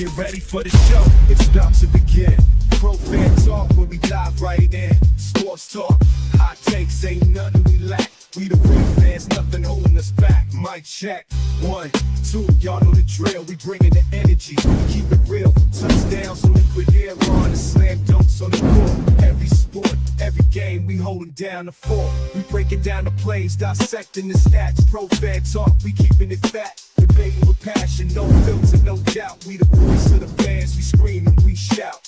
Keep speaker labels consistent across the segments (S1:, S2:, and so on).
S1: Get ready for the show, it's about to begin. Pro fan talk when we dive right in. Sports talk, hot takes, ain't nothing we lack. We the real fans, nothing holding us back. Mic check, 1, 2, y'all know the drill. We bringing the energy, keep it real. Touchdowns, liquid air on, and slam dunks on the court. Every sport, every game, we holding down the fort. We breaking down the plays, dissecting the stats. Pro fan talk, we keeping it fat. Debating with passion, no filter, no doubt. We the voice of the fans, we scream and we shout.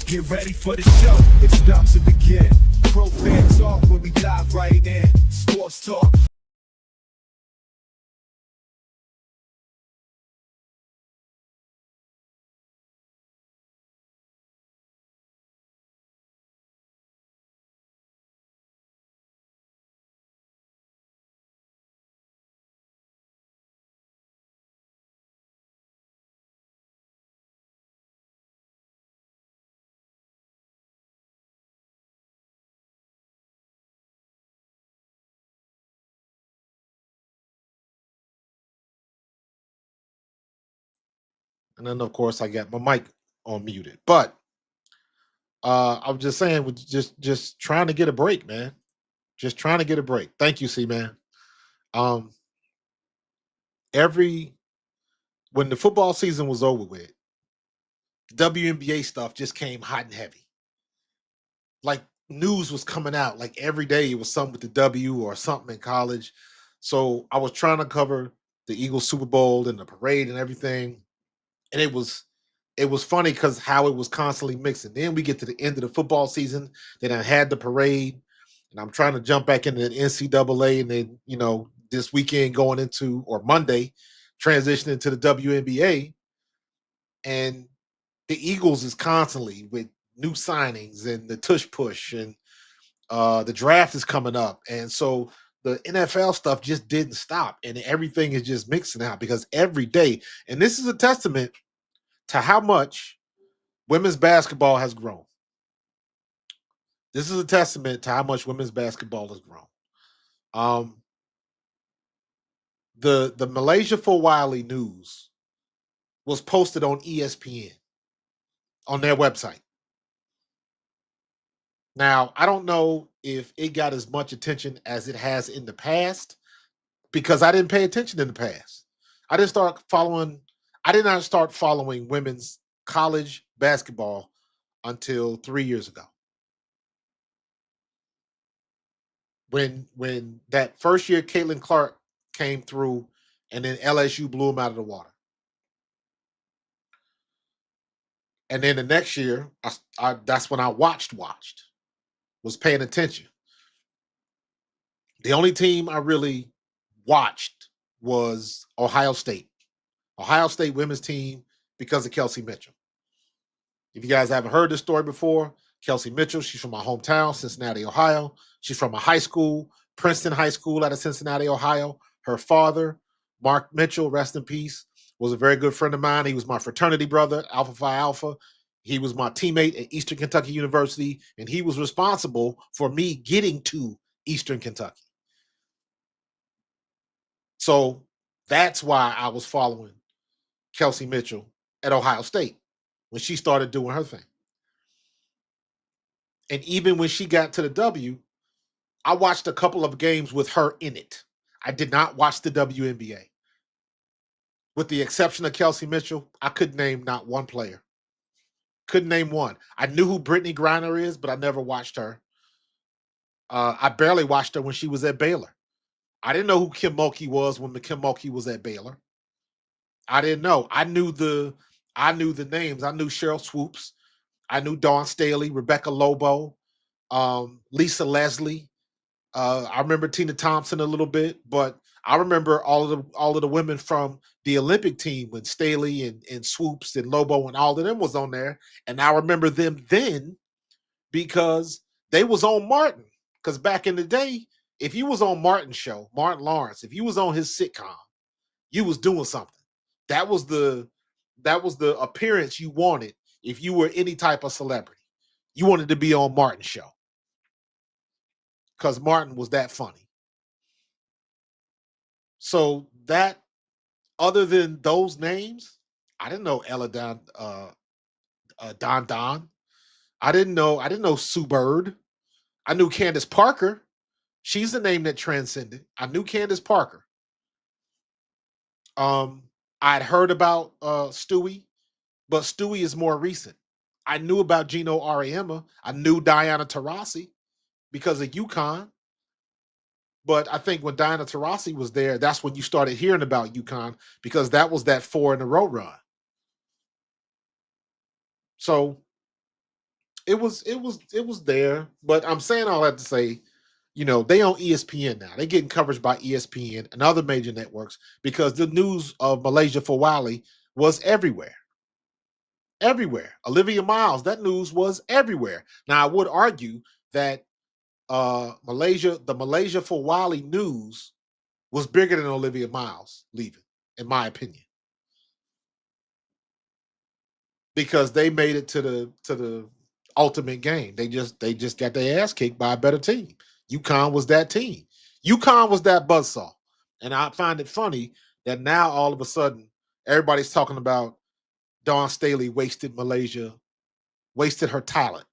S1: Get ready for the show, it's about to begin. Pro fan talk when we dive right in. Sports talk.
S2: And then, of course, I got my mic on muted. But I'm just saying, with just trying to get a break, man. Just trying to get a break. Thank you, C man. Um, when the football season was over with, WNBA stuff just came hot and heavy. Like news was coming out, like every day it was something with the W or something in college. So I was trying to cover the Eagles Super Bowl and the parade and everything. And it was funny because how it was constantly mixing. Then we get to the end of the football season. Then I had the parade, and I'm trying to jump back into the NCAA, and then this weekend going into or Monday, transitioning to the WNBA, and the Eagles is constantly with new signings and the tush push, and the draft is coming up, and so the NFL stuff just didn't stop, and everything is just mixing out because every day, and this is a testament to how much women's basketball has grown. This is a testament to how much women's basketball has grown. The MiLaysia Fulwiley news was posted on ESPN on their website. Now, I don't know if it got as much attention as it has in the past because I didn't pay attention in the past. I did not start following women's college basketball until 3 years ago. When that first year Caitlin Clark came through and then LSU blew them out of the water. And then the next year, that's when I watched, was paying attention. The only team I really watched was Ohio State women's team because of Kelsey Mitchell. If you guys haven't heard this story before, Kelsey Mitchell, she's from my hometown, Cincinnati, Ohio. She's from a high school, Princeton High School out of Cincinnati, Ohio. Her father, Mark Mitchell, rest in peace, was a very good friend of mine. He was my fraternity brother, Alpha Phi Alpha. He was my teammate at Eastern Kentucky University, and he was responsible for me getting to Eastern Kentucky. So that's why I was following Kelsey Mitchell at Ohio State when she started doing her thing. And even when she got to the W, I watched a couple of games with her in it. I did not watch the WNBA. With the exception of Kelsey Mitchell, I couldn't name not one player. Couldn't name one. I knew who Brittany Griner is, but I never watched her. I barely watched her when she was at Baylor. I didn't know who Kim Mulkey was when Kim Mulkey was at Baylor. I didn't know. I knew the names. I knew Cheryl Swoops. I knew Dawn Staley, Rebecca Lobo, Lisa Leslie. I remember Tina Thompson a little bit, but I remember all of the women from the Olympic team when Staley and Swoops and Lobo and all of them was on there. And I remember them then because they was on Martin. Because back in the day, if you was on Martin's show, Martin Lawrence, if you was on his sitcom, you was doing something. That was the That was the appearance you wanted if you were any type of celebrity. You wanted to be on Martin's show because Martin was that funny. So that, other than those names, I didn't know Ella Don Don. I didn't know Sue Bird. I knew Candace Parker. She's the name that transcended. I knew Candace Parker. Um, I'd heard about Stewie, but Stewie is more recent. I knew about Gino Ariema. I knew Diana Taurasi because of UConn. But I think when Diana Taurasi was there, that's when you started hearing about UConn because that was that 4-in-a-row run. So it was there. But I'm saying all that to say, they on ESPN now. They're getting coverage by ESPN and other major networks because the news of MiLaysia Fulwiley was everywhere. Everywhere. Olivia Miles, that news was everywhere. Now, I would argue that the MiLaysia Fulwiley news was bigger than Olivia Miles leaving, in my opinion, because they made it to the ultimate game. They just got their ass kicked by a better team. UConn was that team. UConn was that buzzsaw, and I find it funny that now all of a sudden everybody's talking about Dawn Staley wasted her talent.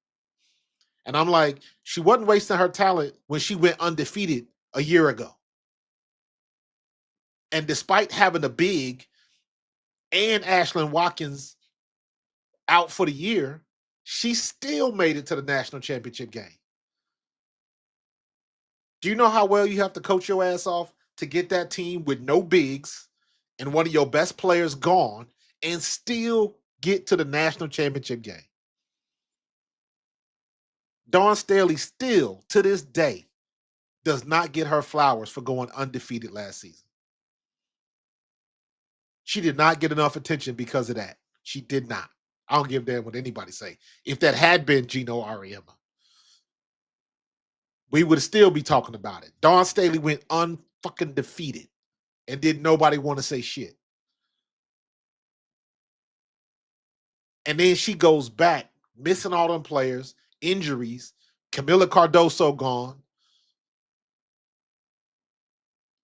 S2: And I'm like, she wasn't wasting her talent when she went undefeated a year ago. And despite having a big and Ashlyn Watkins out for the year, she still made it to the national championship game. Do you know how well you have to coach your ass off to get that team with no bigs and one of your best players gone and still get to the national championship game? Dawn Staley still, to this day, does not get her flowers for going undefeated last season. She did not get enough attention because of that. She did not. I don't give a damn what anybody say. If that had been Gino Ariema, we would still be talking about it. Dawn Staley went unfucking defeated, and did nobody want to say shit. And then she goes back, missing all them players, injuries, Camila Cardoso gone,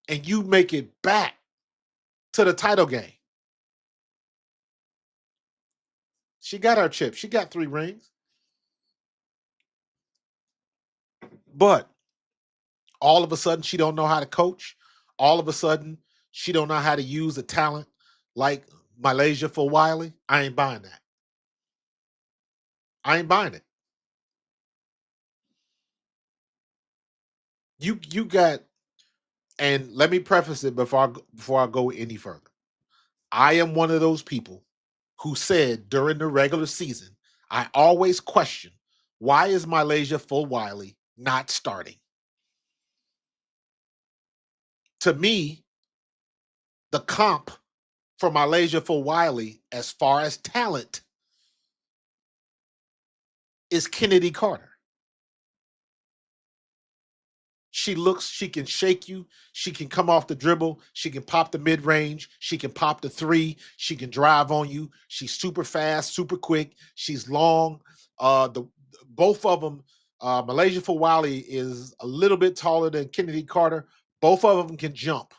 S2: and you make it back to the title game. She got her chip. She got 3 rings. But all of a sudden, she don't know how to coach. All of a sudden, she don't know how to use a talent like MiLaysia Fulwiley. I ain't buying that. I ain't buying it. You got, and let me preface it before I go any further. I am one of those people who said during the regular season, I always question, why is MiLaysia Fulwiley not starting? To me, the comp for MiLaysia Fulwiley as far as talent is Kennedy Carter. She can shake you. She can come off the dribble. She can pop the mid range. She can pop the 3. She can drive on you. She's super fast, super quick. She's long. The both of them, MiLaysia Fulwiley is a little bit taller than Kennedy Carter. Both of them can jump.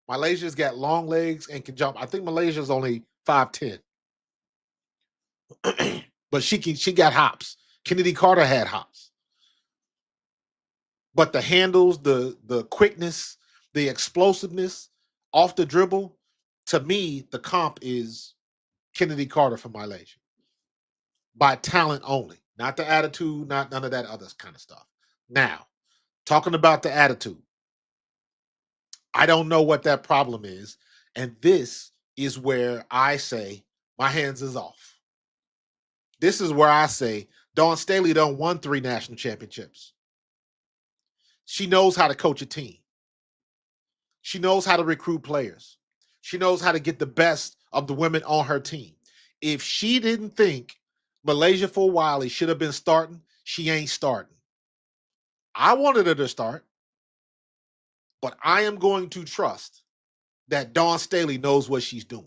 S2: MiLaysia's got long legs and can jump. I think MiLaysia's only 5'10". But she got hops. Kennedy Carter had hops. But the handles, the quickness, the explosiveness off the dribble, to me, the comp is Kennedy Carter for MiLaysia. By talent only, not the attitude, not none of that other kind of stuff. Now, talking about the attitude, I don't know what that problem is. And this is where I say my hands is off. This is where I say Dawn Staley done won 3 national championships. She knows how to coach a team. She knows how to recruit players. She knows how to get the best of the women on her team. If she didn't think MiLaysia Fulwiley should have been starting, she ain't starting. I wanted her to start, but I am going to trust that Dawn Staley knows what she's doing.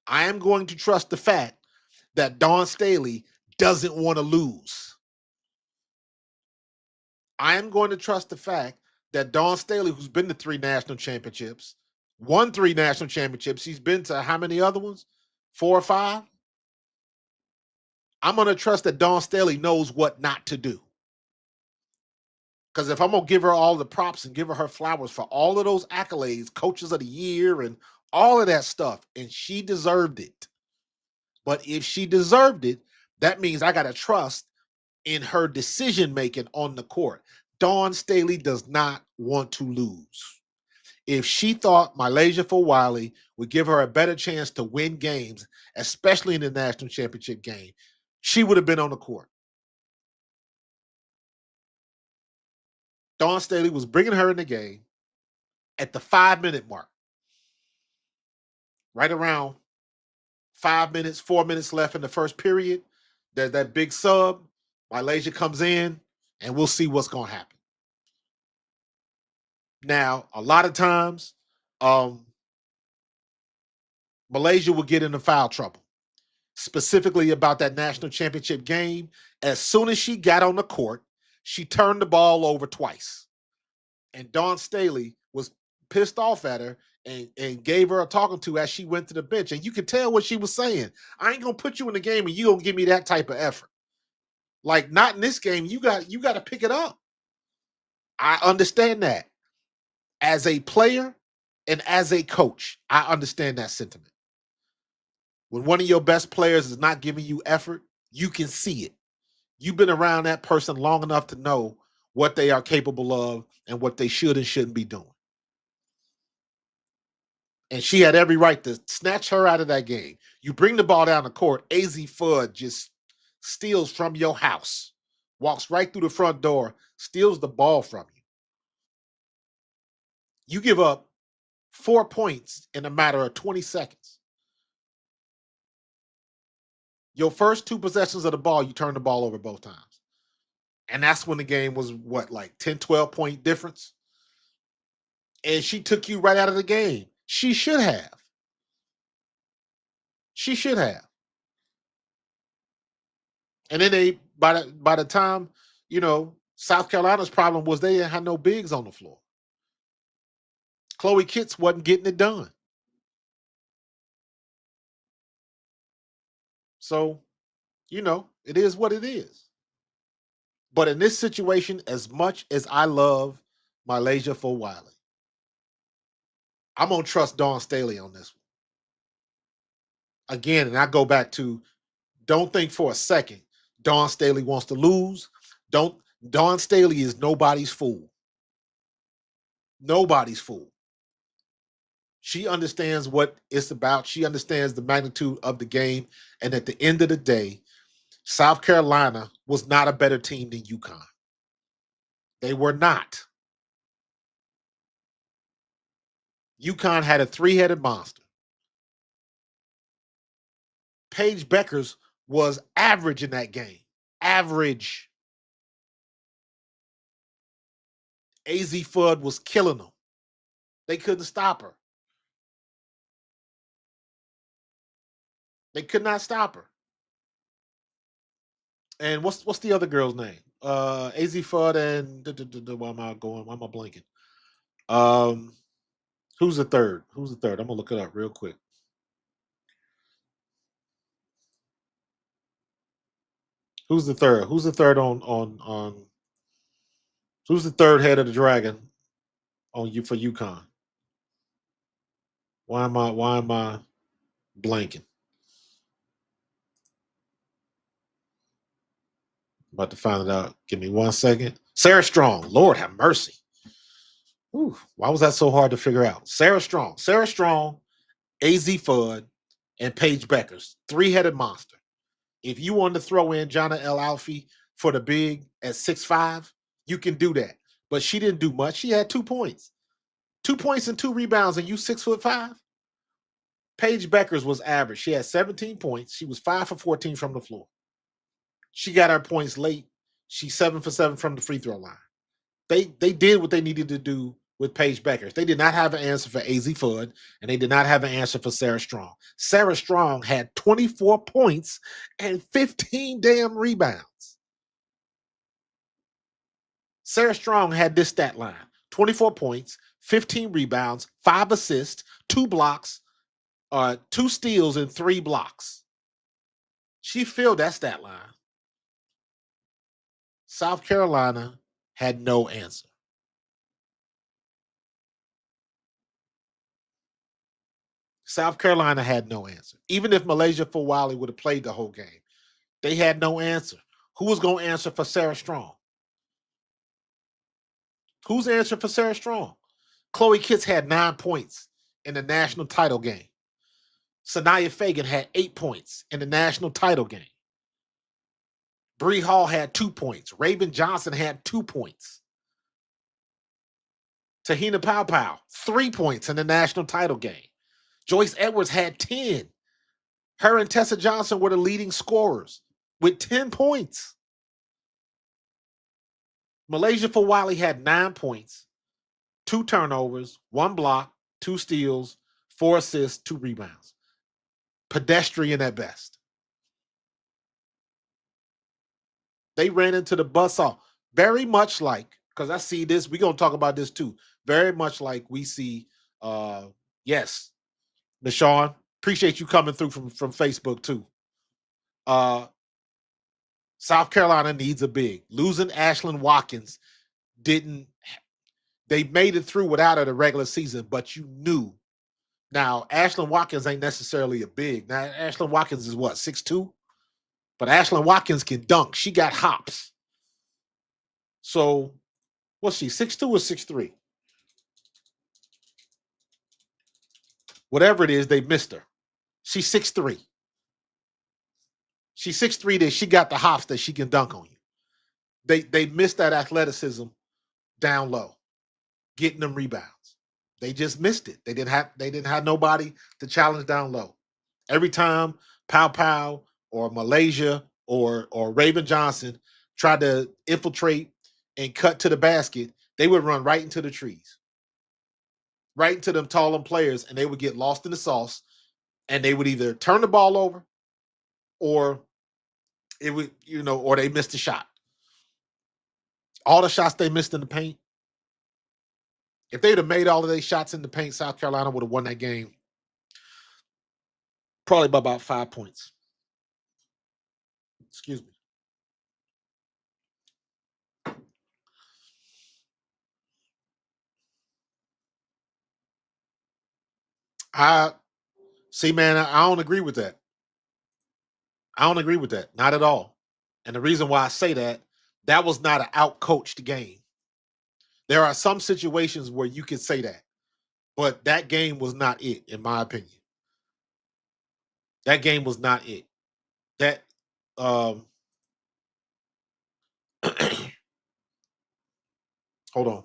S2: I am going to trust the fact that Dawn Staley doesn't want to lose. I am going to trust the fact that Dawn Staley, who's been to 3 national championships, won 3 national championships, she's been to how many other ones? 4 or 5? I'm going to trust that Dawn Staley knows what not to do. Because if I'm going to give her all the props and give her flowers for all of those accolades, coaches of the year and all of that stuff, and she deserved it. But if she deserved it, that means I got to trust in her decision-making on the court. Dawn Staley does not want to lose. If she thought MiLaysia Fulwiley would give her a better chance to win games, especially in the national championship game, she would have been on the court. Dawn Staley was bringing her in the game at the 5-minute mark. Right around 5 minutes, 4 minutes left in the first period. There's that big sub. MiLaysia comes in, and we'll see what's going to happen. Now, a lot of times, MiLaysia will get into foul trouble. Specifically about that national championship game, as soon as she got on the court, she turned the ball over twice. And Dawn Staley was pissed off at her and gave her a talking to as she went to the bench. And you could tell what she was saying. I ain't going to put you in the game and you don't give me that type of effort. Like, not in this game. You got to pick it up. I understand that. As a player and as a coach, I understand that sentiment. When one of your best players is not giving you effort, you can see it. You've been around that person long enough to know what they are capable of and what they should and shouldn't be doing. And she had every right to snatch her out of that game. You bring the ball down the court, AZ Fudd just steals from your house, walks right through the front door, steals the ball from you. You give up 4 points in a matter of 20 seconds. Your first 2 possessions of the ball, you turn the ball over both times. And that's when the game was, what, like 10, 12-point difference? And she took you right out of the game. She should have. She should have. And then they, by the time, South Carolina's problem was they didn't have no bigs on the floor. Chloe Kitts wasn't getting it done. So, it is what it is. But in this situation, as much as I love MiLaysia Fulwiley, I'm going to trust Dawn Staley on this one. Again, and I go back to, don't think for a second Dawn Staley wants to lose. Dawn Staley is nobody's fool. Nobody's fool. She understands what it's about. She understands the magnitude of the game. And at the end of the day, South Carolina was not a better team than UConn. They were not. UConn had a 3-headed monster. Paige Beckers was average in that game. Average. AZ Fudd was killing them. They couldn't stop her. They could not stop her. And what's the other girl's name? AZ Fudd and why am I blanking? Who's the third? I'm gonna look it up real quick. Who's the third? Who's the third on who's the third head of the dragon on you for UConn? Why am I blanking? About to find it out. Give me 1 second. Sarah Strong. Lord have mercy. Ooh, why was that so hard to figure out? Sarah Strong, AZ Fudd, and Paige Beckers. 3-headed monster. If you wanted to throw in Jonna L. Alfie for the big at 6'5", you can do that. But she didn't do much. She had 2 points. 2 points and 2 rebounds, and you 6'5"? Paige Beckers was average. She had 17 points. She was 5 for 14 from the floor. She got her points late. She's 7 for 7 from the free throw line. They did what they needed to do with Paige Beckers. They did not have an answer for AZ Fudd, and they did not have an answer for Sarah Strong. Sarah Strong had 24 points and 15 damn rebounds. Sarah Strong had this stat line: 24 points, 15 rebounds, 5 assists, 2 blocks, 2 steals, and 3 blocks. She filled that stat line. South Carolina had no answer. South Carolina had no answer. Even if MiLaysia Fulwiley would have played the whole game, they had no answer. Who was going to answer for Sarah Strong? Who's answering for Sarah Strong? Chloe Kitts had 9 points in the national title game. Sanaya Fagan had 8 points in the national title game. Bree Hall had 2 points. Raven Johnson had 2 points. Tahina Pow 3 points in the national title game. Joyce Edwards had 10. Her and Tessa Johnson were the leading scorers with 10 points. MiLaysia Fulwiley had 9 points, 2 turnovers, 1 block, 2 steals, 4 assists, 2 rebounds. Pedestrian at best. They ran into the buzzsaw. Very much like, because I see this, we're going to talk about this too. Very much like we see, yes, Nashawn, appreciate you coming through from Facebook too. South Carolina needs a big. Losing Ashlyn Watkins they made it through without her the regular season, but you knew. Now, Ashlyn Watkins ain't necessarily a big. Now, Ashlyn Watkins is what, 6'2"? But Ashlyn Watkins can dunk. She got hops. So, what's she, 6'2" or 6'3"? Whatever it is, they missed her. She's 6'3". She's 6'3", that she got the hops that she can dunk on you. They missed that athleticism down low, getting them rebounds. They just missed it. They didn't have nobody to challenge down low. Every time Pow or MiLaysia or Raven Johnson tried to infiltrate and cut to the basket, they would run right into the trees, right into them taller players, and they would get lost in the sauce, and they would either turn the ball over or it would, or they missed a shot. All the shots they missed in the paint, if they'd have made all of these shots in the paint, South Carolina would have won that game probably by about 5 points. Excuse me. I see, man, I don't agree with that. I don't agree with that. Not at all. And the reason why I say that was not an out-coached game. There are some situations where you can say that, but that game was not it, in my opinion. That game was not it. That hold on.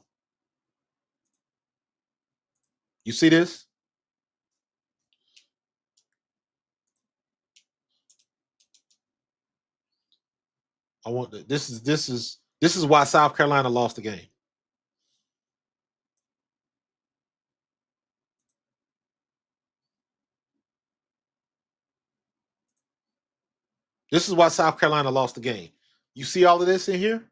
S2: You see this? I want this is why South Carolina lost the game. This is why South Carolina lost the game. You see all of this in here?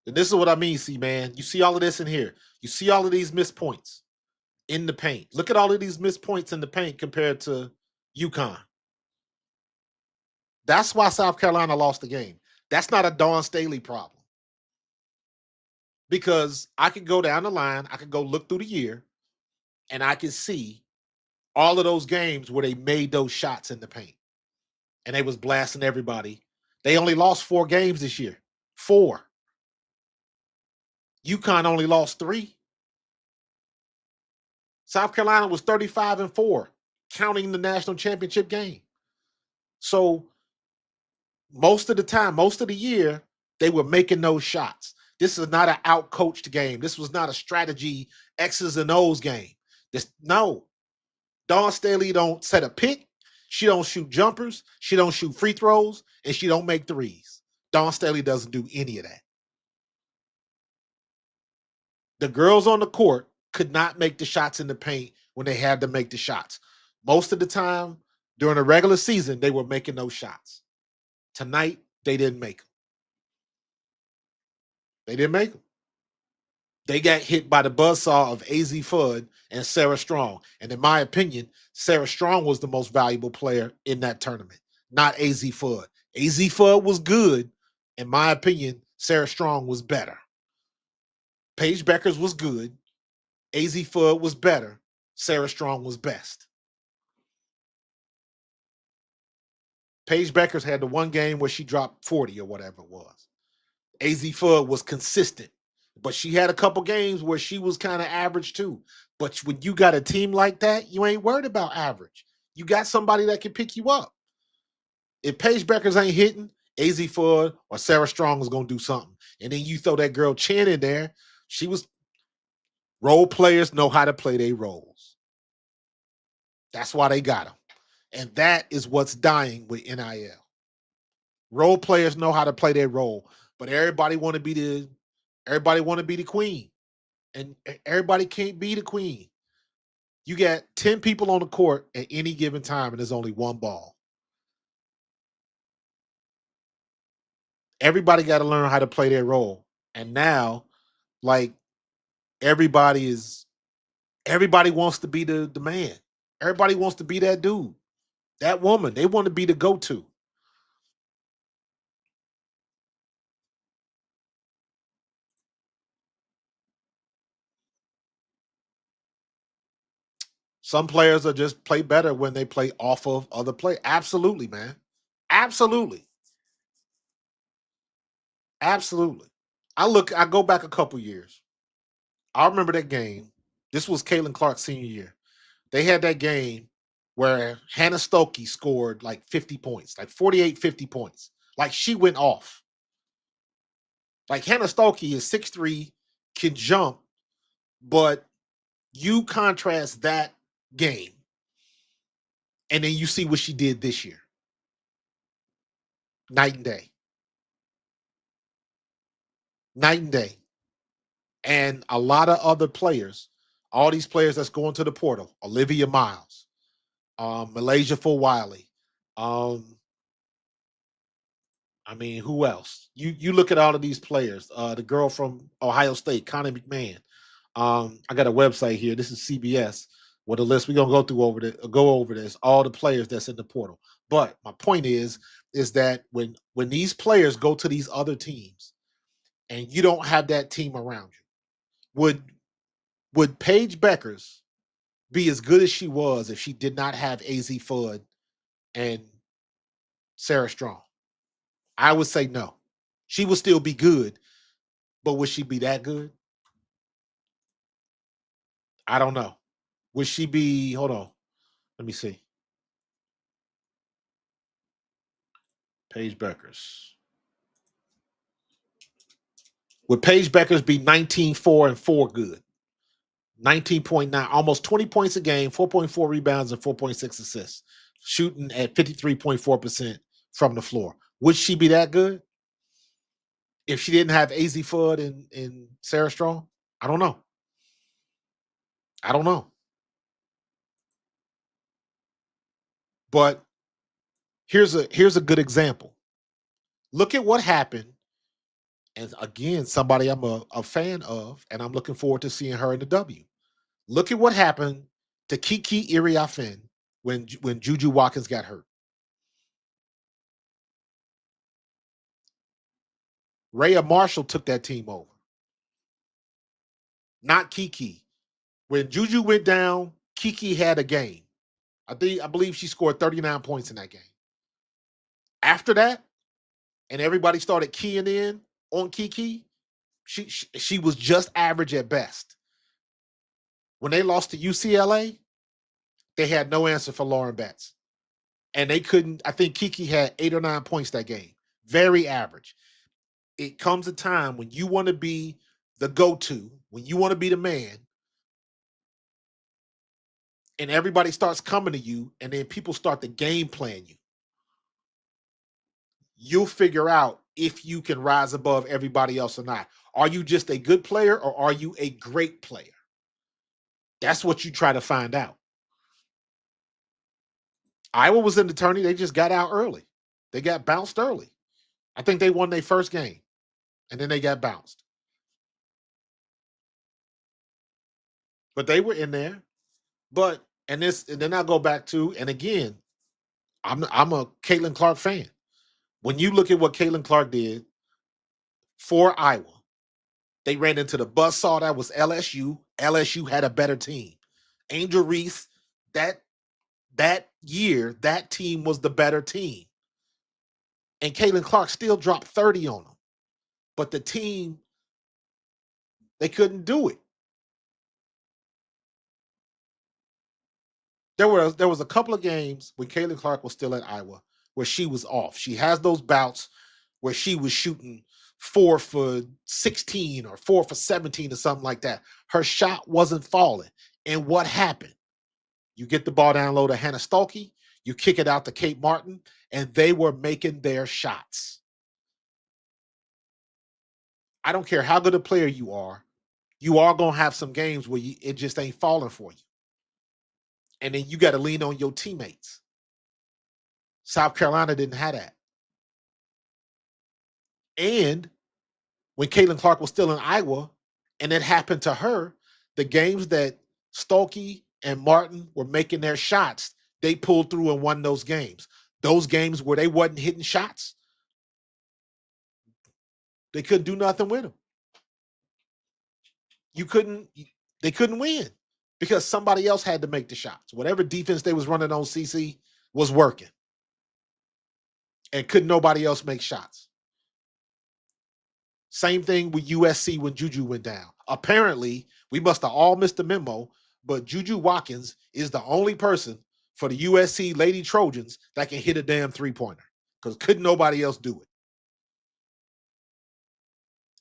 S2: And this is what I mean, see, man. You see all of this in here. You see all of these missed points in the paint. Look at all of these missed points in the paint compared to UConn. That's why South Carolina lost the game. That's not a Dawn Staley problem. Because I could go down the line, I could go look through the year, and I can see all of those games where they made those shots in the paint. And they was blasting everybody. They only lost 4 games this year. 4. UConn only lost 3. South Carolina was 35-4, counting the national championship game. So most of the time, most of the year, they were making those shots. This is not an out-coached game. This was not a strategy X's and O's game. No. Dawn Staley don't set a pick. She don't shoot jumpers. She don't shoot free throws. And she don't make threes. Dawn Staley doesn't do any of that. The girls on the court could not make the shots in the paint when they had to make the shots. Most of the time during the regular season, they were making those shots. Tonight, they didn't make them. They didn't make them. They got hit by the buzzsaw of AZ Fudd and Sarah Strong. And in my opinion, Sarah Strong was the most valuable player in that tournament, not AZ Fudd. AZ Fudd was good. In my opinion, Sarah Strong was better. Paige Beckers was good. AZ Fudd was better. Sarah Strong was best. Paige Beckers had the one game where she dropped 40 or whatever it was. AZ Fudd was consistent, but she had a couple games where she was kind of average too. But when you got a team like that, you ain't worried about average. You got somebody that can pick you up. If Paige Beckers ain't hitting, AZ Fudd or Sarah Strong is going to do something. And then you throw that girl Chen in there. She was role players know how to play their roles. That's why they got them. And that is what's dying with NIL. Role players know how to play their role, but everybody want to be the queen. And everybody can't be the queen. You got 10 people on the court at any given time, and there's only one ball. Everybody got to learn how to play their role. And now, like, everybody wants to be the man. Everybody wants to be that dude, that woman. They want to be the go-to. Some players are just play better when they play off of other players. Absolutely, man. Absolutely. Absolutely. I go back a couple years. I remember that game. This was Caitlin Clark's senior year. They had that game where Hannah Stokey scored like 50 points, like 48, 50 points. Like she went off. Like Hannah Stokey is 6'3", can jump, but you contrast that game and then you see what she did this year. Night and day. Night and day. And a lot of other players, all these players that's going to the portal, Olivia Miles, MiLaysia Fulwiley. I mean, who else? You look at all of these players. The girl from Ohio State, Connie McMahon. I got a website here. This is CBS with a list. We're gonna go over this, all the players that's in the portal. But my point is that when these players go to these other teams and you don't have that team around you, would Paige Beckers be as good as she was if she did not have AZ Fudd and Sarah Strong? I would say no. She would still be good, but would she be that good? I don't know. Would she be? Hold on. Let me see. Paige Beckers. Would Paige Beckers be 19-4-4 good? 19.9, almost 20 points a game, 4.4 rebounds, and 4.6 assists, shooting at 53.4% from the floor. Would she be that good if she didn't have AZ Fudd and Sarah Strong? I don't know. I don't know. But here's a good example. Look at what happened. And again, somebody I'm a fan of, and I'm looking forward to seeing her in the W. Look at what happened to Kiki Iriafen when Juju Watkins got hurt. Rhea Marshall took that team over, not Kiki. When Juju went down, Kiki had a game. I believe she scored 39 points in that game. After that, and everybody started keying in on Kiki, she was just average at best. When they lost to UCLA, they had no answer for Lauren Betts. And they couldn't, I think Kiki had 8 or 9 points that game. Very average. It comes a time when you want to be the go-to, when you want to be the man, and everybody starts coming to you, and then people start to game plan you. you'll figure out if you can rise above everybody else or not. Are you just a good player or are you a great player? That's what you try to find out. Iowa was in the tourney. They just got out early. They got bounced early. I think they won their first game, and then they got bounced. But they were in there. But and then I go back to, and again, I'm a Caitlin Clark fan. When you look at what Caitlin Clark did for Iowa, they ran into the buzzsaw that was LSU. LSU had a better team. Angel Reese, that year, that team was the better team. And Caitlin Clark still dropped 30 on them. But the team, they couldn't do it. There was a couple of games when Caitlin Clark was still at Iowa where she was off. She has those bouts where she was shooting 4 for 16 or 4 for 17 or something like that. Her shot wasn't falling. And what happened? You get the ball down low to Hannah Stuelke, you kick it out to Kate Martin, and they were making their shots. I don't care how good a player you are going to have some games where it just ain't falling for you. And then you got to lean on your teammates. South Carolina didn't have that. And when Caitlin Clark was still in Iowa and it happened to her, the games that Stuelke and Martin were making their shots, they pulled through and won those games. Those games where they wasn't hitting shots, they couldn't do nothing with them. They couldn't win because somebody else had to make the shots. Whatever defense they was running on CC was working. And couldn't nobody else make shots. Same thing with USC when Juju went down. Apparently, we must have all missed the memo, but Juju Watkins is the only person for the USC Lady Trojans that can hit a damn three-pointer because couldn't nobody else do it.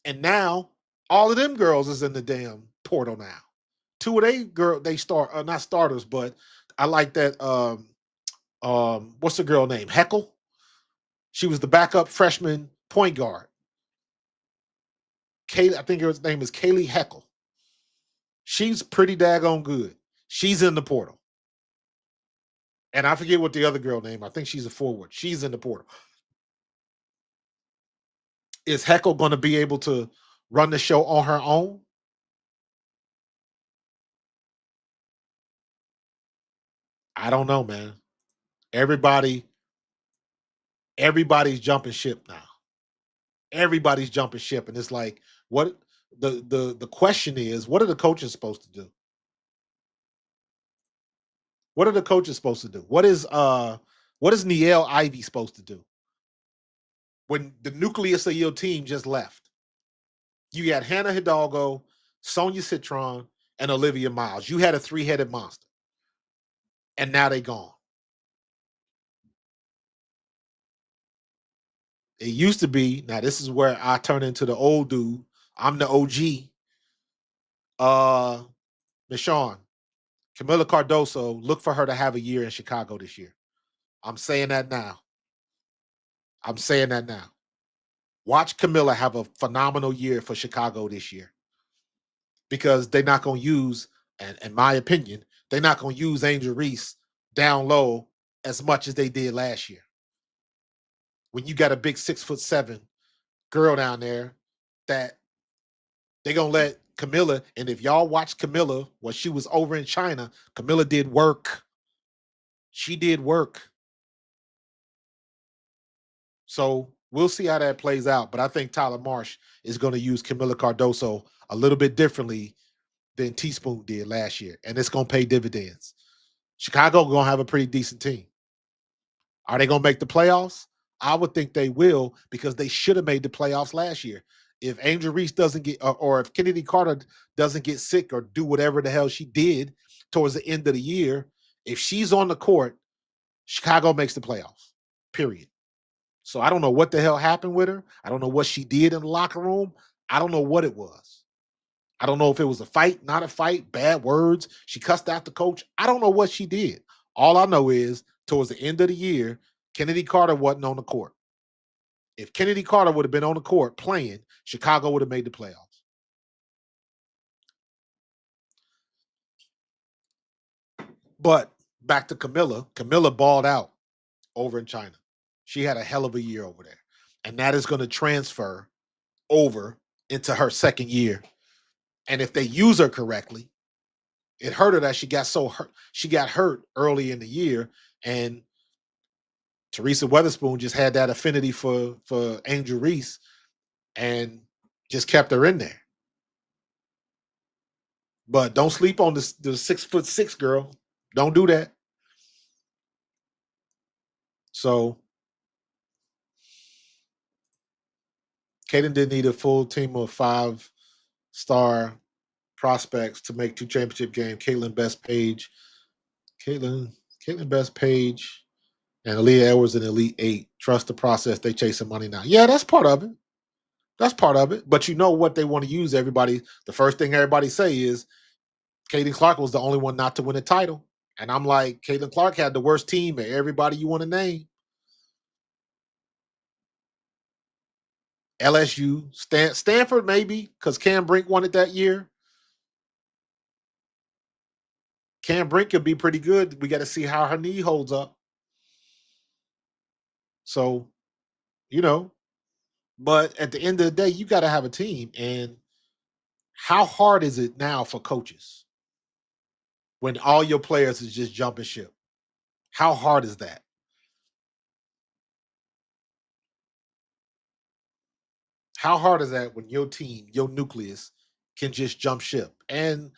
S2: And now all of them girls is in the damn portal now. Two of they start not starters, but I like that. What's the girl name? Heckle. She was the backup freshman point guard. I think her name is Kaylee Heckle. She's pretty daggone good. She's in the portal. And I forget what the other girl name. I think she's a forward. She's in the portal. Is Heckle going to be able to run the show on her own? I don't know, man. Everybody's jumping ship now. Everybody's jumping ship, and it's like, what the question is, what are the coaches supposed to do? What are the coaches supposed to do? What is Niele Ivey supposed to do when the nucleus of your team just left? You got Hannah Hidalgo, Sonia Citron, and Olivia Miles. You had a three-headed monster, and now they gone. It used to be, now this is where I turn into the old dude. I'm the OG. Michonne, Camila Cardoso, look for her to have a year in Chicago this year. I'm saying that now. Watch Camila have a phenomenal year for Chicago this year. Because they're not going to use, and in my opinion, they're not going to use Angel Reese down low as much as they did last year. When you got a big 6'7" girl down there that they're going to let Camila, and if y'all watch Camila when she was over in China, Camila did work. She did work. So we'll see how that plays out. But I think Tyler Marsh is going to use Camila Cardoso a little bit differently than Teaspoon did last year. And it's going to pay dividends. Chicago going to have a pretty decent team. Are they going to make the playoffs? I would think they will because they should have made the playoffs last year. If Angel Reese doesn't get, or if Kennedy Carter doesn't get sick or do whatever the hell she did towards the end of the year, if she's on the court, Chicago makes the playoffs, period. So I don't know what the hell happened with her. I don't know what she did in the locker room. I don't know what it was. I don't know if it was a fight, not a fight, bad words. She cussed out the coach. I don't know what she did. All I know is towards the end of the year, Kennedy Carter wasn't on the court. If Kennedy Carter would have been on the court playing, Chicago would have made the playoffs. But back to Camilla. Camilla balled out over in China. She had a hell of a year over there. And that is going to transfer over into her second year. And if they use her correctly, it hurt her that she got so hurt. She got hurt early in the year. And Teresa Weatherspoon just had that affinity for Angel Reese and just kept her in there. But don't sleep on the 6'6" girl. Don't do that. So Kaden didn't need a full team of 5-star prospects to make 2 championship games. Caitlin Best-Page, and Aaliyah Edwards in Elite 8. Trust the process. They chasing money now. Yeah, that's part of it. That's part of it. But you know what they want to use everybody. The first thing everybody say is Caitlin Clark was the only one not to win a title. And I'm like, Caitlin Clark had the worst team of everybody you want to name. LSU, Stanford maybe, because Cam Brink won it that year. Cam Brink could be pretty good. We got to see how her knee holds up. So, but at the end of the day, you got to have a team. And how hard is it now for coaches when all your players is just jumping ship? How hard is that? How hard is that when your team, your nucleus, can just jump ship? And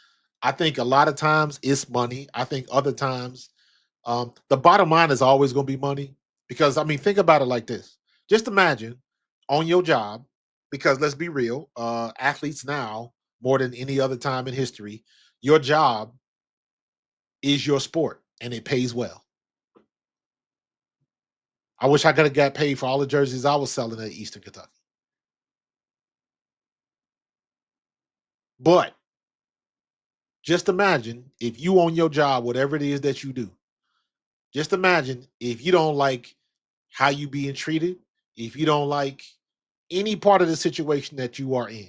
S2: I think a lot of times it's money. I think other times the bottom line is always going to be money. Because, I mean, think about it like this. Just imagine on your job, because let's be real, athletes now, more than any other time in history, your job is your sport and it pays well. I wish I could have got paid for all the jerseys I was selling at Eastern Kentucky. But just imagine if you on your job, whatever it is that you do, just imagine if you don't like how you being treated, if you don't like any part of the situation that you are in,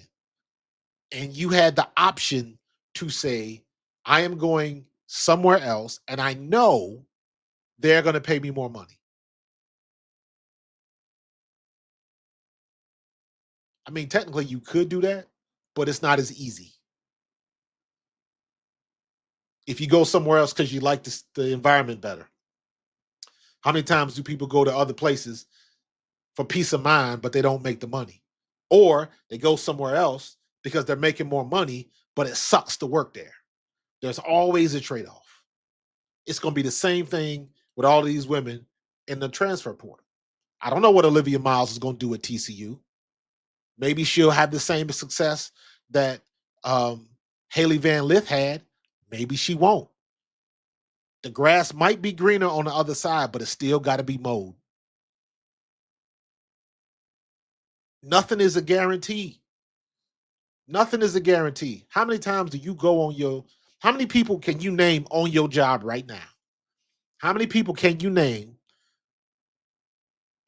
S2: and you had the option to say, I am going somewhere else, and I know they're going to pay me more money. I mean, technically you could do that, but it's not as easy. If you go somewhere else because you like the environment better. How many times do people go to other places for peace of mind, but they don't make the money? Or they go somewhere else because they're making more money, but it sucks to work there. There's always a trade-off. It's going to be the same thing with all these women in the transfer portal. I don't know what Olivia Miles is going to do at TCU. Maybe she'll have the same success that Haley Van Lith had. Maybe she won't. The grass might be greener on the other side, but it's still got to be mowed. Nothing is a guarantee. Nothing is a guarantee. How many times do you go on how many people can you name on your job right now? How many people can you name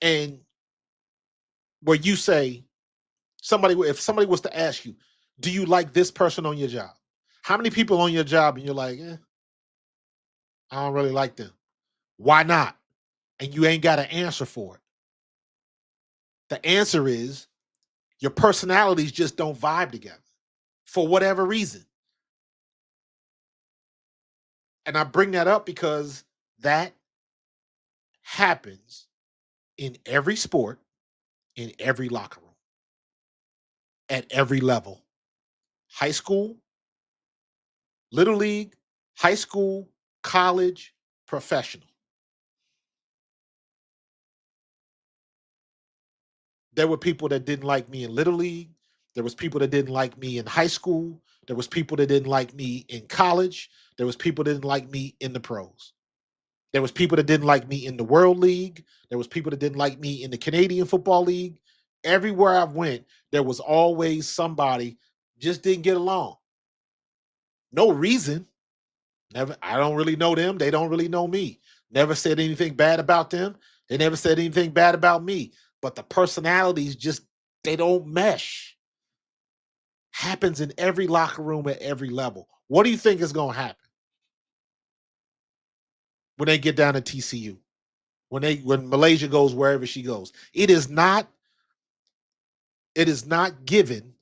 S2: and where you say, if somebody was to ask you, do you like this person on your job? How many people on your job and you're like, I don't really like them. Why not? And you ain't got an answer for it. The answer is your personalities just don't vibe together for whatever reason. And I bring that up because that happens in every sport, in every locker room, at every level. High school, little league, high school, college, professional. There were people that didn't like me in little league. There was people that didn't like me in high school. There was people that didn't like me in college. There was people that didn't like me in the pros. There was people that didn't like me in the World League. There was people that didn't like me in the Canadian Football League. Everywhere I went, there was always somebody just didn't get along. No reason. Never. I don't really know them. They don't really know me. Never said anything bad about them. They never said anything bad about me. but the personalities just they don't mesh. Happens in every locker room at every level. What do you think is going to happen when they get down to TCU? When Malaysia goes wherever she goes, it is not given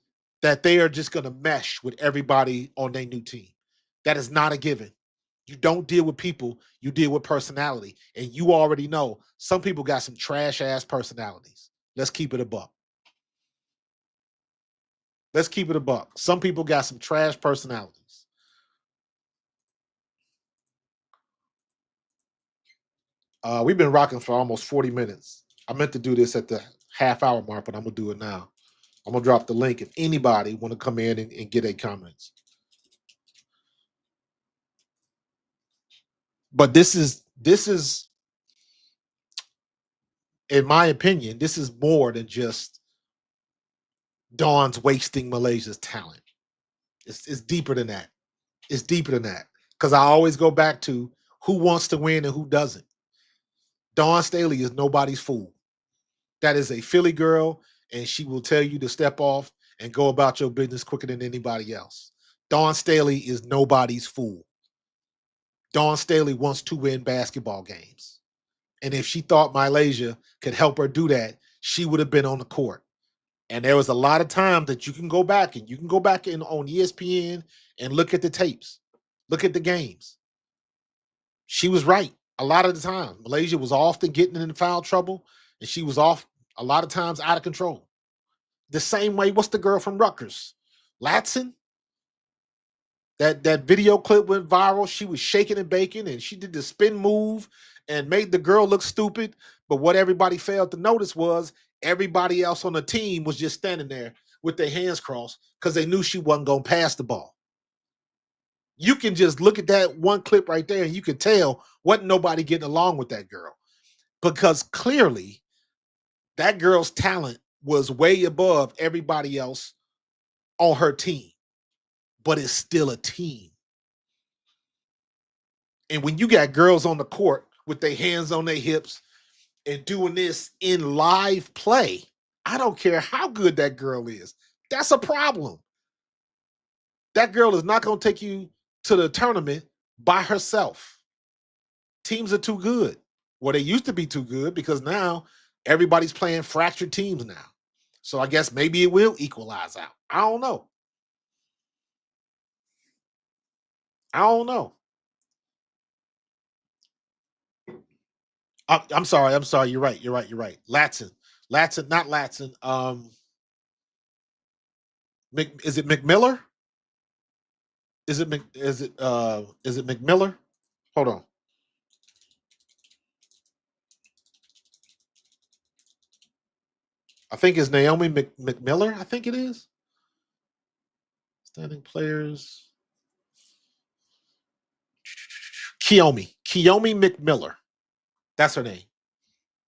S2: that they are just going to mesh with everybody on their new team. That is not a given. You don't deal with people, you deal with personality. And you already know some people got some trash ass personalities. Let's keep it a buck. Let's keep it a buck. Some people got some trash personalities. We've been rocking for almost 40 minutes. I meant to do this at the half hour mark, but I'm gonna do it now. I'm gonna drop the link if anybody want to come in and get a comments. But this is, in my opinion, this is more than just Dawn's wasting Malaysia's talent. It's deeper than that. It's deeper than that. Because I always go back to who wants to win and who doesn't. Dawn Staley is nobody's fool. That is a Philly girl, and she will tell you to step off and go about your business quicker than anybody else. Dawn Staley is nobody's fool. Dawn Staley wants to win basketball games. And if she thought MiLaysia could help her do that, she would have been on the court. And there was a lot of time that you can go back and on ESPN and look at the tapes, look at the games. She was right a lot of the time. Malaysia was often getting in foul trouble, and she was off a lot of times out of control. The same way, what's the girl from Rutgers? Latson? That video clip went viral. She was shaking and baking, and she did the spin move and made the girl look stupid. But what everybody failed to notice was everybody else on the team was just standing there with their hands crossed because they knew she wasn't going to pass the ball. You can just look at that one clip right there, and you can tell wasn't nobody getting along with that girl, because clearly that girl's talent was way above everybody else on her team. But it's still a team. And when you got girls on the court with their hands on their hips and doing this in live play, I don't care how good that girl is. That's a problem. That girl is not going to take you to the tournament by herself. Teams are too good. Well, they used to be too good because now everybody's playing fractured teams now. So I guess maybe it will equalize out. I don't know. I'm sorry. You're right. Latson, not Latson. Is it McMiller? Is it McMiller? Hold on. I think it's Naomi McMiller. I think it is. Standing players. Kiyomi McMiller. That's her name.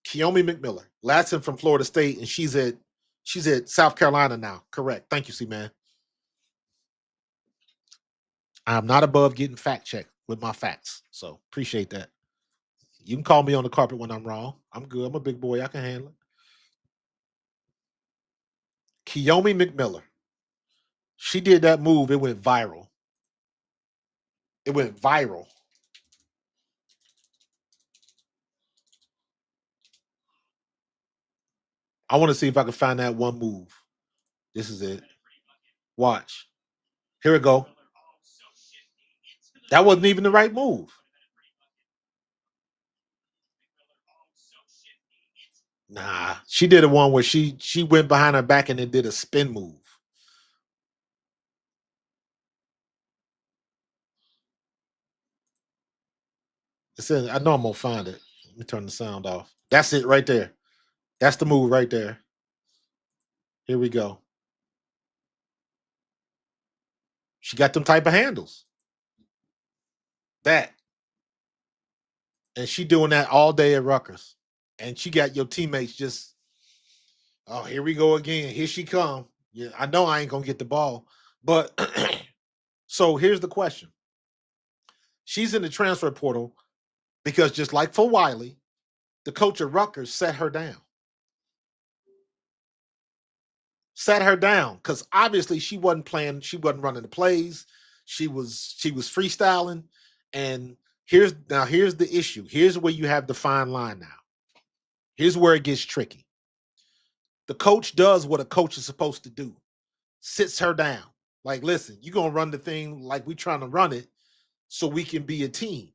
S2: Kiyomi McMiller. Latson from Florida State, and she's at South Carolina now. Correct. Thank you, C-Man. I'm not above getting fact checked with my facts, so appreciate that. You can call me on the carpet when I'm wrong. I'm good. I'm a big boy. I can handle it. Kiyomi McMiller. She did that move. It went viral. I want to see if I can find that one move. This is it. Watch. Here we go. That wasn't even the right move. Nah, she did a one where she went behind her back and then did a spin move. It says, I know I'm gonna find it. Let me turn the sound off. That's it right there. That's the move right there. Here we go. She got them type of handles. That. And she doing that all day at Rutgers. And she got your teammates just, oh, here we go again. Here she come. Yeah, I know I ain't gonna get the ball. But so here's the question. She's in the transfer portal because just like Fulwiley, the coach of Rutgers set her down. sat her down because obviously she wasn't playing, she wasn't running the plays. She was freestyling. And here's the issue. Here's where you have the fine line now. Here's where it gets tricky. The coach does what a coach is supposed to do. Sits her down. Like, listen, you're gonna run the thing like we trying to run it so we can be a team.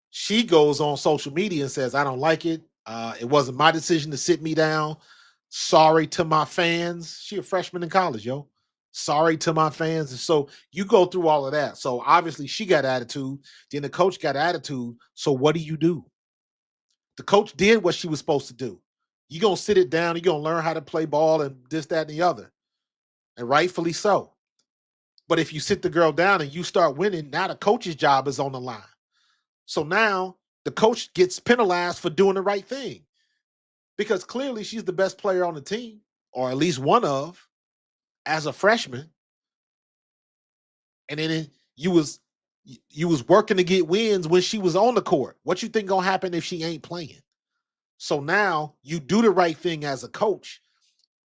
S2: She goes on social media and says, I don't like it. It wasn't my decision to sit me down. Sorry to my fans. She a freshman in college, yo. Sorry to my fans. And so you go through all of that. So obviously she got attitude. Then the coach got attitude. So what do? The coach did what she was supposed to do. You're going to sit it down. You're going to learn how to play ball and this, that, and the other. And rightfully so. But if you sit the girl down and you start winning, now the coach's job is on the line. So now the coach gets penalized for doing the right thing because clearly she's the best player on the team, or at least one of, as a freshman. And then you was working to get wins when she was on the court. What you think gonna happen if she ain't playing? So now you do the right thing as a coach,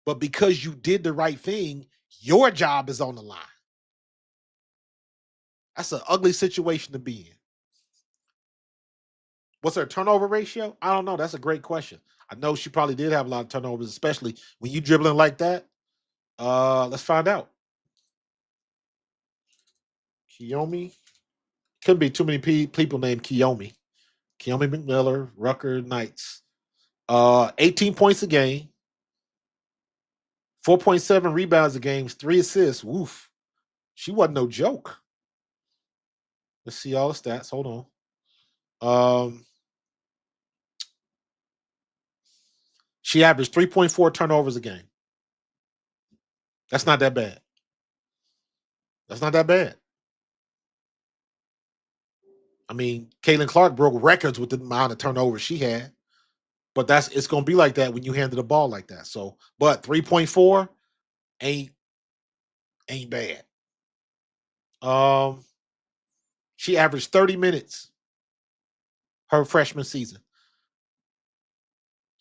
S2: but because you did the right thing, your job is on the line. That's an ugly situation to be in. What's her turnover ratio? I don't know. That's a great question. I know she probably did have a lot of turnovers, especially when you dribbling like that. Let's find out. Kiyomi. Couldn't be too many people named Kiyomi. Kiyomi McMillan, Rucker Knights. 18 points a game, 4.7 rebounds a game, 3 assists. Woof. She wasn't no joke. Let's see all the stats. Hold on. She averaged 3.4 turnovers a game. That's not that bad. That's not that bad. I mean, Caitlin Clark broke records with the amount of turnovers she had, but it's going to be like that when you handle the ball like that. So, but 3.4 ain't bad. She averaged 30 minutes her freshman season.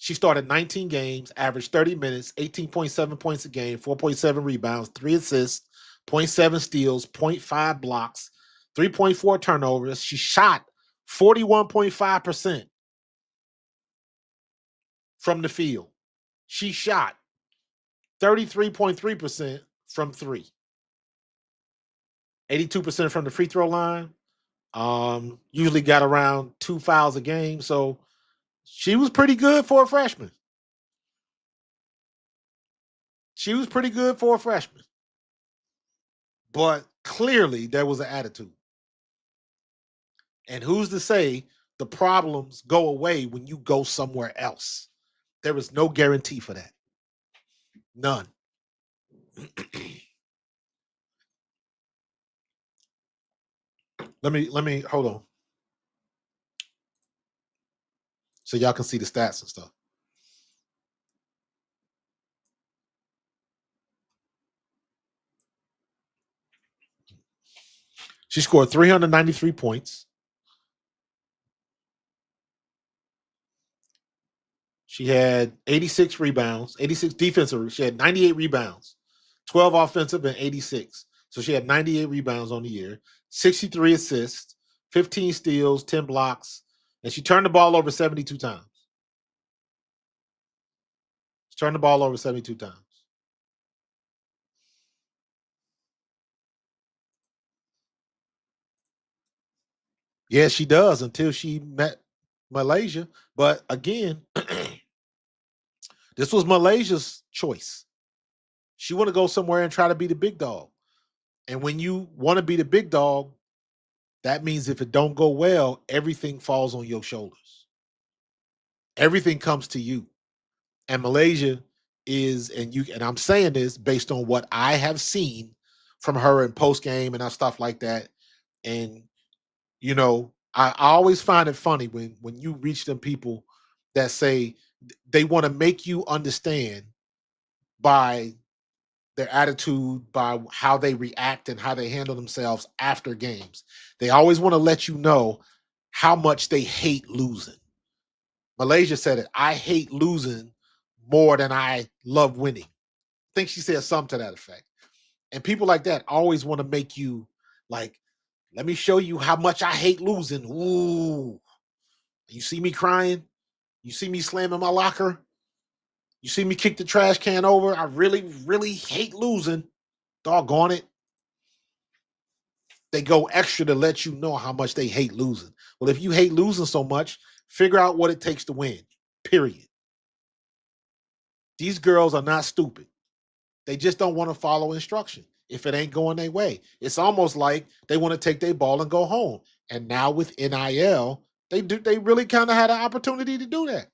S2: She started 19 games, averaged 30 minutes, 18.7 points a game, 4.7 rebounds, 3 assists, 0.7 steals, 0.5 blocks, 3.4 turnovers. She shot 41.5% from the field. She shot 33.3% from 3. 82% from the free throw line. Usually got around 2 fouls a game. So she was pretty good for a freshman. But clearly there was an attitude. And who's to say the problems go away when you go somewhere else? There is no guarantee for that. None. Let me hold on. So y'all can see the stats and stuff. She scored 393 points. She had 86 rebounds, 86 defensive. She had 98 rebounds, 12 offensive, and 86. So she had 98 rebounds on the year, 63 assists, 15 steals, 10 blocks, and she turned the ball over 72 times. She turned the ball over 72 times. Yeah, she does until she met MiLaysia. But again, this was MiLaysia's choice. She want to go somewhere and try to be the big dog. And when you want to be the big dog, that means if it don't go well, everything falls on your shoulders. Everything comes to you. And MiLaysia is, and I'm saying this based on what I have seen from her in post game and stuff like that. And I always find it funny when you reach them people that say they want to make you understand by their attitude, by how they react and how they handle themselves after games. They always want to let you know how much they hate losing. MiLaysia said it. I hate losing more than I love winning. think she said something to that effect. And people like that always want to make you like, let me show you how much I hate losing. Ooh. You see me crying? You see me slamming my locker? You see me kick the trash can over? I really, really hate losing. Doggone it. They go extra to let you know how much they hate losing. Well, if you hate losing so much, figure out what it takes to win. Period. These girls are not stupid. They just don't want to follow instruction if it ain't going their way. It's almost like they want to take their ball and go home. And now with NIL, they really kind of had an opportunity to do that.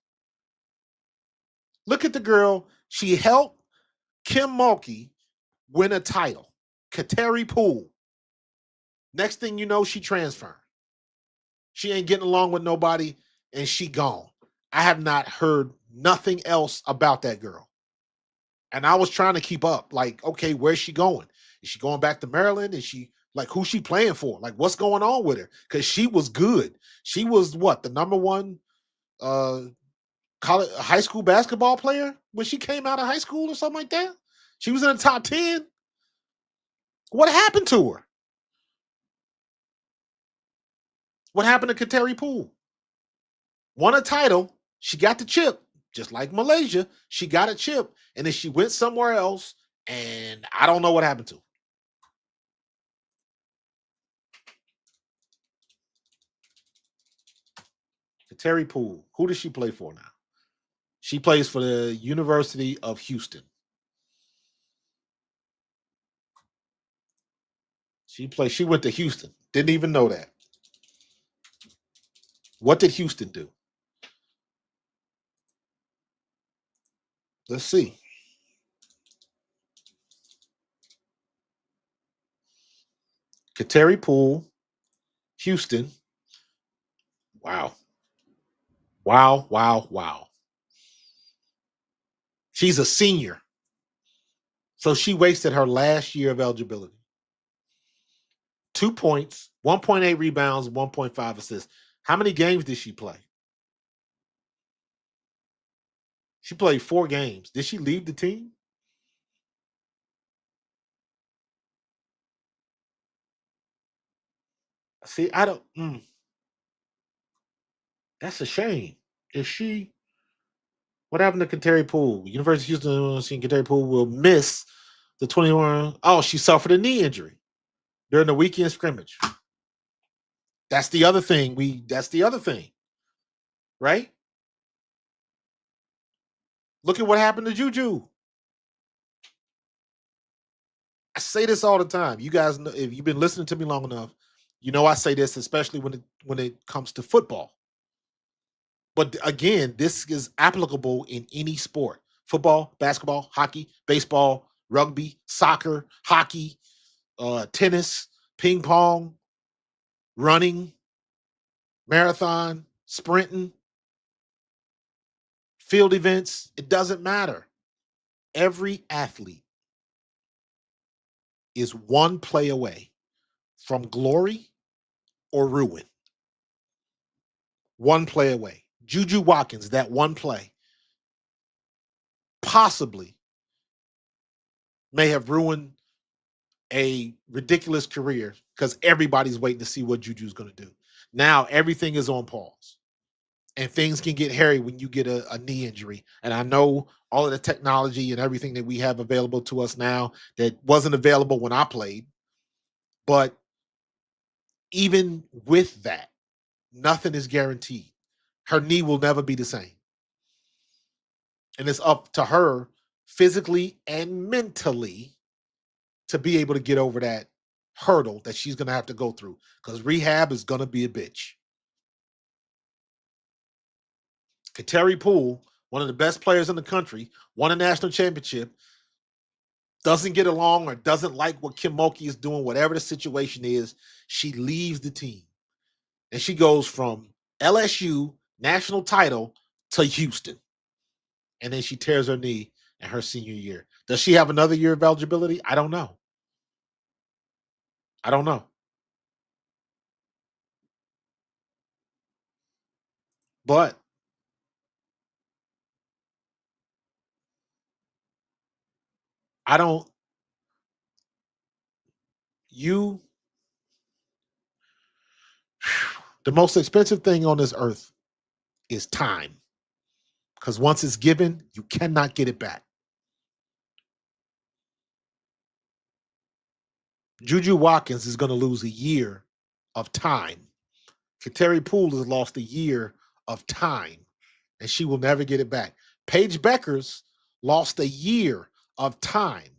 S2: Look at the girl. She helped Kim Mulkey win a title. Kateri Poole. Next thing you know, she transferred. She ain't getting along with nobody, and she gone. I have not heard nothing else about that girl. And I was trying to keep up. Like, okay, where's she going? Is she going back to Maryland? Is she like who's she playing for? Like, what's going on with her? Because she was good. She was what, the number one college high school basketball player when she came out of high school or something like that? She was in the top 10. What happened to her? What happened to Kateri Poole? Won a title. She got the chip, just like Malaysia. She got a chip, and then she went somewhere else, and I don't know what happened to her. Kateri Poole. Who does she play for now? She plays for the University of Houston. She went to Houston. Didn't even know that. What did Houston do? Let's see. Kateri Poole, Houston. Wow. Wow, wow, wow. She's a senior. So she wasted her last year of eligibility. 2 points, 1.8 rebounds, 1.5 assists. How many games did she play? She played 4 games. Did she leave the team? See, I don't. That's a shame. Is she? What happened to Kateri Poole? University of Houston, seeing Kateri Poole will miss the 21. Oh, she suffered a knee injury during the weekend scrimmage. That's the other thing. That's the other thing, right? Look at what happened to Juju. I say this all the time. You guys know, if you've been listening to me long enough, you know I say this, especially when it comes to football. But again, this is applicable in any sport: football, basketball, hockey, baseball, rugby, soccer, hockey, tennis, ping pong, running, marathon, sprinting, field events. It doesn't matter. Every athlete is one play away from glory or ruin. One play away. Juju Watkins, that one play, possibly may have ruined a ridiculous career because everybody's waiting to see what Juju's going to do. Now everything is on pause, and things can get hairy when you get a knee injury. And I know all of the technology and everything that we have available to us now that wasn't available when I played, but even with that, nothing is guaranteed. Her knee will never be the same. And it's up to her physically and mentally to be able to get over that hurdle that she's going to have to go through because rehab is going to be a bitch. Kateri Poole, one of the best players in the country, won a national championship, doesn't get along or doesn't like what Kim Mulkey is doing, whatever the situation is, she leaves the team. And she goes from LSU national title to Houston. And then she tears her knee in her senior year. Does she have another year of eligibility? I don't know. I don't know. But I don't. You. The most expensive thing on this earth is time, because once it's given, you cannot get it back. Juju Watkins is going to lose a year of time. Kateri Poole has lost a year of time, and she will never get it back. Paige Beckers lost a year of time.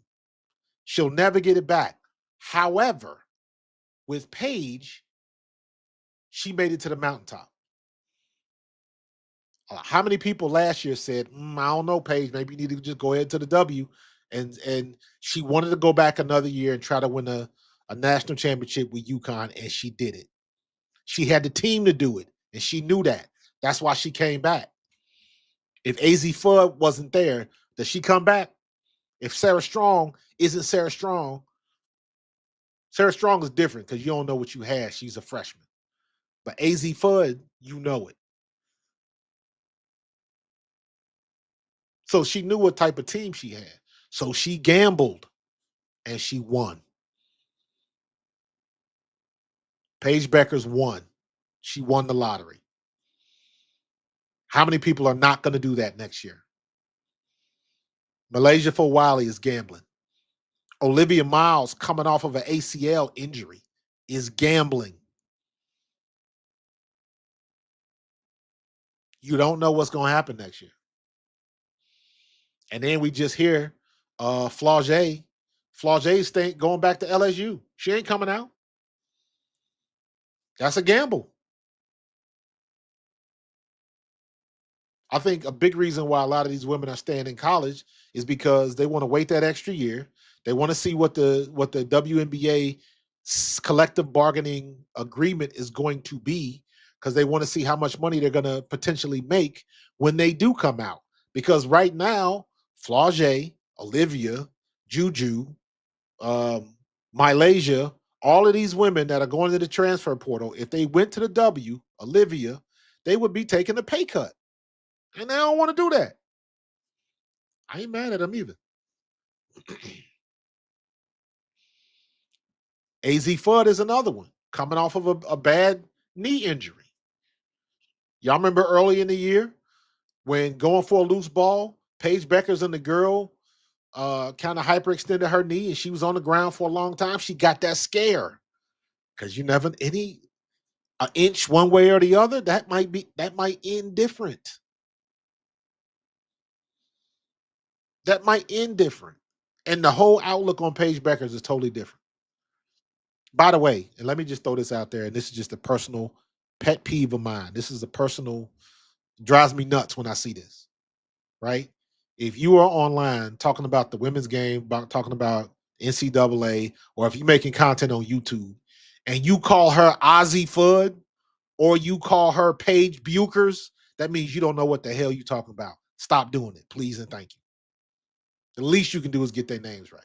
S2: She'll never get it back. However, with Paige, she made it to the mountaintop. How many people last year said, I don't know, Paige, maybe you need to just go ahead to the W. And she wanted to go back another year and try to win a national championship with UConn, and she did it. She had the team to do it, and she knew that. That's why she came back. If AZ Fudd wasn't there, does she come back? If Sarah Strong isn't Sarah Strong is different because you don't know what you had. She's a freshman. But AZ Fudd, you know it. So she knew what type of team she had. So she gambled, and she won. Paige Beckers won. She won the lottery. How many people are not going to do that next year? MiLaysia Fulwiley is gambling. Olivia Miles, coming off of an ACL injury, is gambling. You don't know what's going to happen next year. And then we just hear Flau'jae. Flau'jae's going back to LSU. She ain't coming out. That's a gamble. I think a big reason why a lot of these women are staying in college is because they want to wait that extra year. They want to see what the WNBA collective bargaining agreement is going to be, because they want to see how much money they're going to potentially make when they do come out. Because right now, Flau'jae, Olivia, Juju, MiLaysia, all of these women that are going to the transfer portal, if they went to the W, Olivia, they would be taking a pay cut. And they don't want to do that. I ain't mad at them either. AZ Fudd is another one, coming off of a bad knee injury. Y'all remember early in the year when going for a loose ball, Paige Beckers and the girl kind of hyperextended her knee and she was on the ground for a long time. She got that scare because you never an inch one way or the other, that might end different. That might end different. And the whole outlook on Paige Beckers is totally different. By the way, and let me just throw this out there, and this is just a personal pet peeve of mine. This is a personal, drives me nuts when I see this, right? If you are online talking about the women's game, about talking about NCAA, or if you're making content on YouTube and you call her Ozzie Fudd or you call her Paige Buchers, that means you don't know what the hell you're talking about. Stop doing it, please and thank you. The least you can do is get their names right.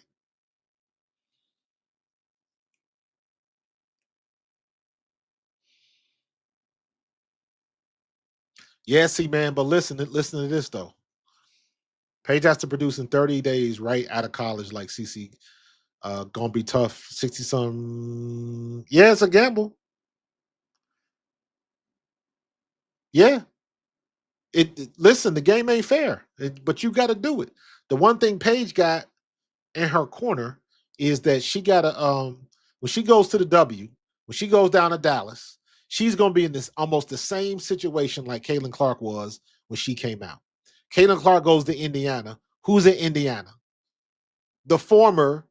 S2: Yeah, see, man, but listen to this though. Paige has to produce in 30 days right out of college, like CC. Gonna be tough. 60 some. Yeah, it's a gamble. Yeah. Listen, the game ain't fair, but you got to do it. The one thing Paige got in her corner is that she got to when she goes to the W, when she goes down to Dallas, she's gonna be in this almost the same situation like Caitlin Clark was when she came out. Caitlin Clark goes to Indiana. Who's in Indiana? The former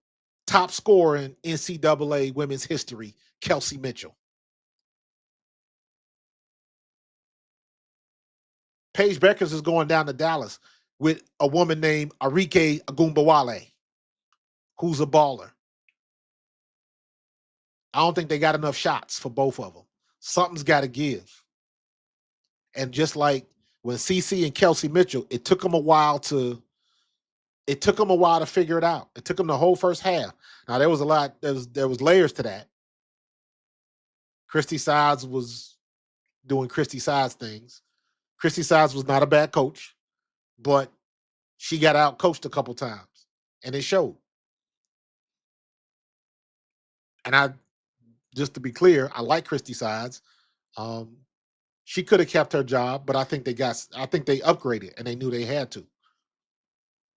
S2: top scorer in NCAA women's history, Kelsey Mitchell. Paige Beckers is going down to Dallas with a woman named Arike Agumbawale, who's a baller. I don't think they got enough shots for both of them. Something's got to give. And just like when CC and Kelsey Mitchell, it took them a while to figure it out. It took them the whole first half. Now there was a lot. There was layers to that. Christy Sides was doing Christy Sides things. Christy Sides was not a bad coach, but she got out coached a couple times, and it showed. And just to be clear, I like Christy Sides. Um, she could have kept her job, but I think they upgraded and they knew they had to.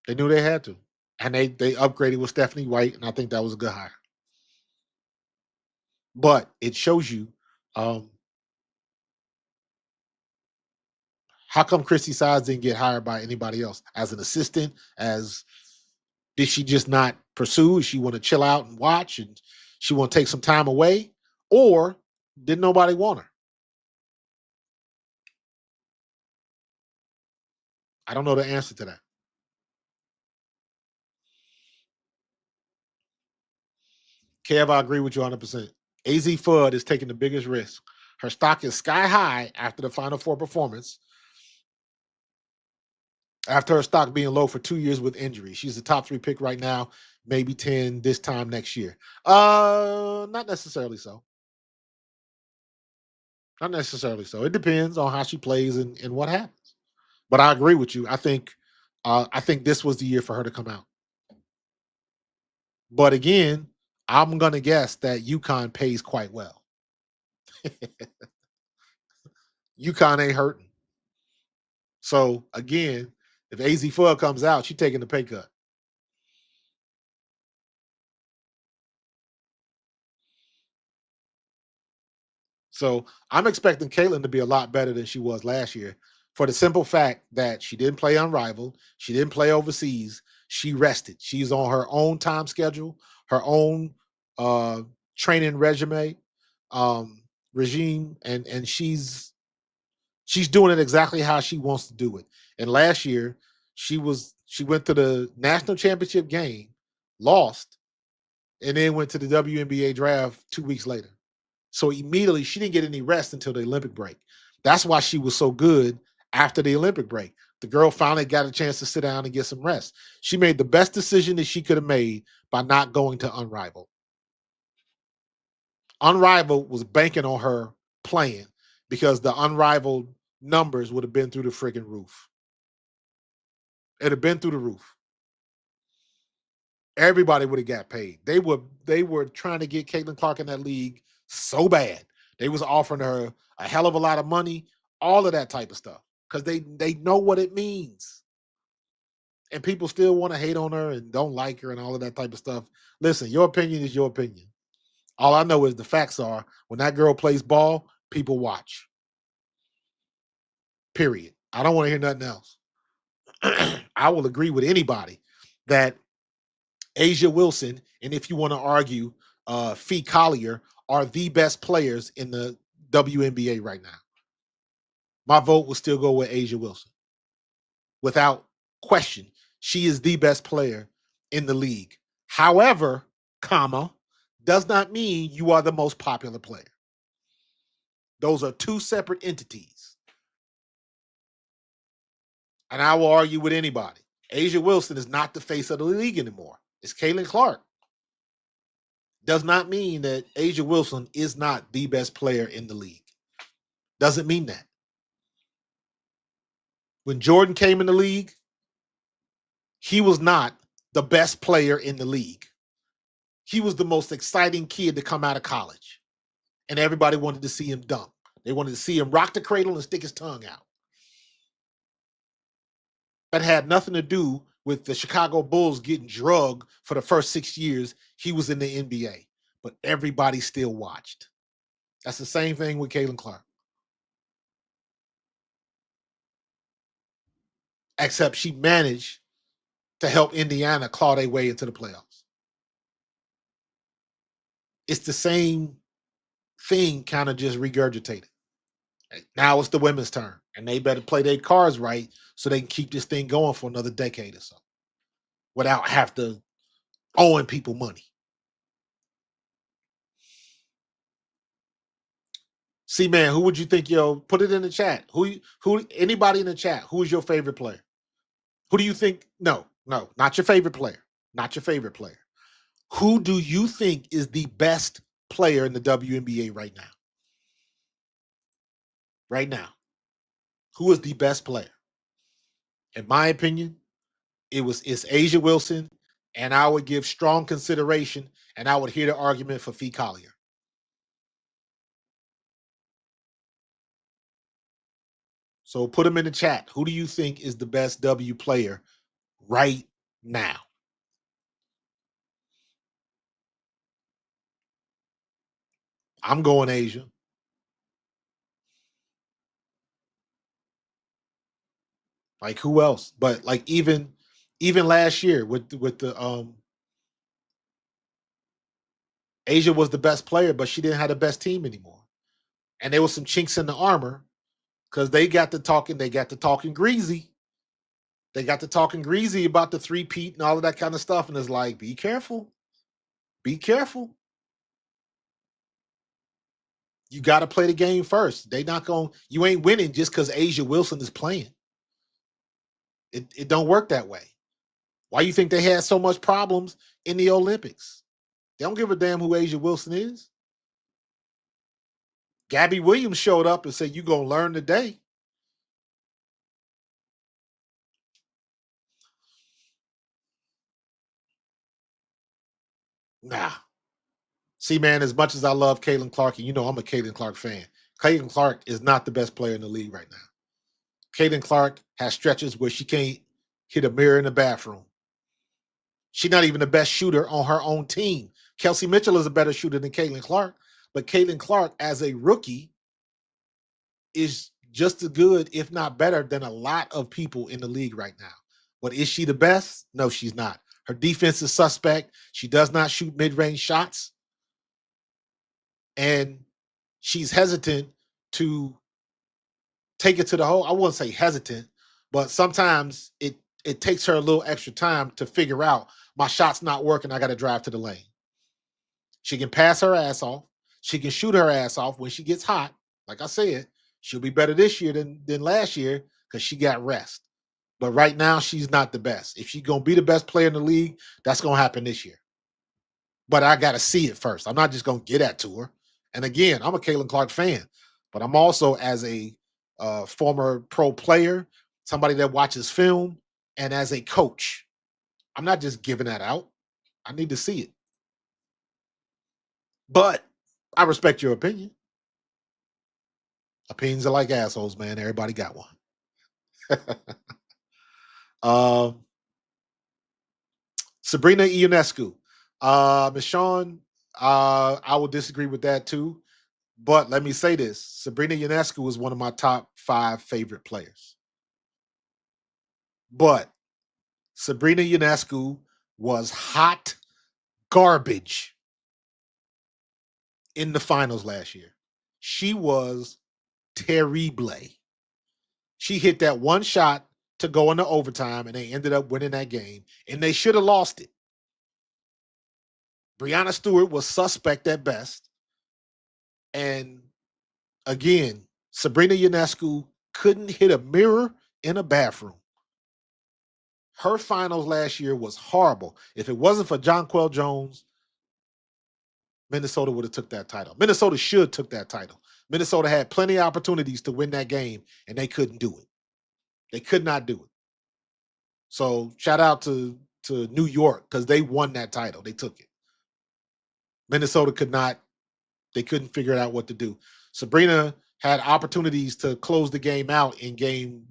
S2: They knew they had to. And they upgraded with Stephanie White, and I think that was a good hire. But it shows you um, how come Christy Sides didn't get hired by anybody else as an assistant? Did she just not pursue? She want to chill out and watch, and she want to take some time away, or did nobody want her? I don't know the answer to that. Kev, I agree with you 100%. AZ Fudd is taking the biggest risk. Her stock is sky high after the Final Four performance, after her stock being low for 2 years with injury. She's the top 3 pick right now, maybe 10 this time next year. Not necessarily so. Not necessarily so. It depends on how she plays and what happens. But I agree with you. I think this was the year for her to come out. But again, I'm gonna guess that UConn pays quite well. UConn ain't hurting. So again, if AZ Fudd comes out, she's taking the pay cut. So I'm expecting Caitlin to be a lot better than she was last year for the simple fact that she didn't play unrivaled. She didn't play overseas. She rested. She's on her own time schedule, her own training regime, and she's doing it exactly how she wants to do it. And last year, she went to the national championship game, lost, and then went to the WNBA draft 2 weeks later. So immediately she didn't get any rest until the Olympic break. That's why she was so good after the Olympic break. The girl finally got a chance to sit down and get some rest. She made the best decision that she could have made by not going to Unrivaled. Unrivaled was banking on her playing because the Unrivaled numbers would have been through the friggin' roof. It'd have been through the roof. Everybody would have got paid. They were trying to get Caitlin Clark in that league so bad. They was offering her a hell of a lot of money, all of that type of stuff, because they know what it means. And people still want to hate on her and don't like her and all of that type of stuff. Listen, your opinion is your opinion. All I know is the facts are when that girl plays ball, people watch. Period. I don't want to hear nothing else. I will agree with anybody that Asia Wilson, and if you want to argue, Fee Collier are the best players in the WNBA right now. My vote will still go with Asia Wilson. Without question, she is the best player in the league. However, does not mean you are the most popular player. Those are two separate entities. And I will argue with anybody. Asia Wilson is not the face of the league anymore. It's Caitlin Clark. Does not mean that Asia Wilson is not the best player in the league. Doesn't mean that. When Jordan came in the league, he was not the best player in the league. He was the most exciting kid to come out of college. And everybody wanted to see him dunk. They wanted to see him rock the cradle and stick his tongue out. That had nothing to do with the Chicago Bulls getting drugged for the first 6 years he was in the NBA. But everybody still watched. That's the same thing with Caitlin Clark. Except she managed to help Indiana claw their way into the playoffs. It's the same thing, kind of just regurgitated. Now it's the women's turn, and they better play their cards right so they can keep this thing going for another decade or so without have to owing people money. See, man, who would you think, put it in the chat. Who anybody in the chat, who is your favorite player? Who do you think? No, not your favorite player. Not your favorite player. Who do you think is the best player in the WNBA right now? Right now. Who is the best player? In my opinion, it's Asia Wilson And I would give strong consideration, and I would hear the argument for Fee Collier. So put them in the chat. Who do you think is the best W player right now? I'm going Asia. Like who else? But like even last year with the Asia was the best player, but she didn't have the best team anymore. And there was some chinks in the armor because they got to talking greasy. They got to talking greasy about the three-peat and all of that kind of stuff. And it's like, be careful. Be careful. You got to play the game first. They not going, you ain't winning just because Asia Wilson is playing. It don't work that way. Why you think they had so much problems in the Olympics? They don't give a damn who Asia Wilson is. Gabby Williams showed up and said, you going to learn today. Nah. See, man, as much as I love Caitlin Clark, and you know I'm a Caitlin Clark fan, Caitlin Clark is not the best player in the league right now. Caitlin Clark has stretches where she can't hit a mirror in the bathroom. She's not even the best shooter on her own team. Kelsey Mitchell is a better shooter than Caitlin Clark, but Caitlin Clark, as a rookie, is just as good, if not better, than a lot of people in the league right now. But is she the best? No, she's not. Her defense is suspect. She does not shoot mid-range shots. And she's hesitant to take it to the hole. I wouldn't say hesitant, but sometimes it takes her a little extra time to figure out my shot's not working. I got to drive to the lane. She can pass her ass off. She can shoot her ass off when she gets hot. Like I said, she'll be better this year than last year because she got rest. But right now, she's not the best. If she's going to be the best player in the league, that's going to happen this year. But I got to see it first. I'm not just going to get that to her. And again, I'm a Caitlin Clark fan, but I'm also, as a former pro player, somebody that watches film, and as a coach, I'm not just giving that out. I need to see it. But I respect your opinion. Opinions are like assholes, man. Everybody got one. Sabrina Ionescu. Ms. Sean, I will disagree with that too. But let me say this. Sabrina Ionescu is one of my top 5 favorite players. But Sabrina Ionescu was hot garbage in the finals last year. She was terrible. She hit that one shot to go into overtime, and they ended up winning that game, and they should have lost it. Breanna Stewart was suspect at best. And again, Sabrina Ionescu couldn't hit a mirror in a bathroom. Her finals last year was horrible. If it wasn't for Jonquel Jones, Minnesota would have took that title. Minnesota should took that title. Minnesota had plenty of opportunities to win that game, and they couldn't do it. They could not do it. So shout out to New York because they won that title. They took it. Minnesota could not. They couldn't figure out what to do. Sabrina had opportunities to close the game out in game,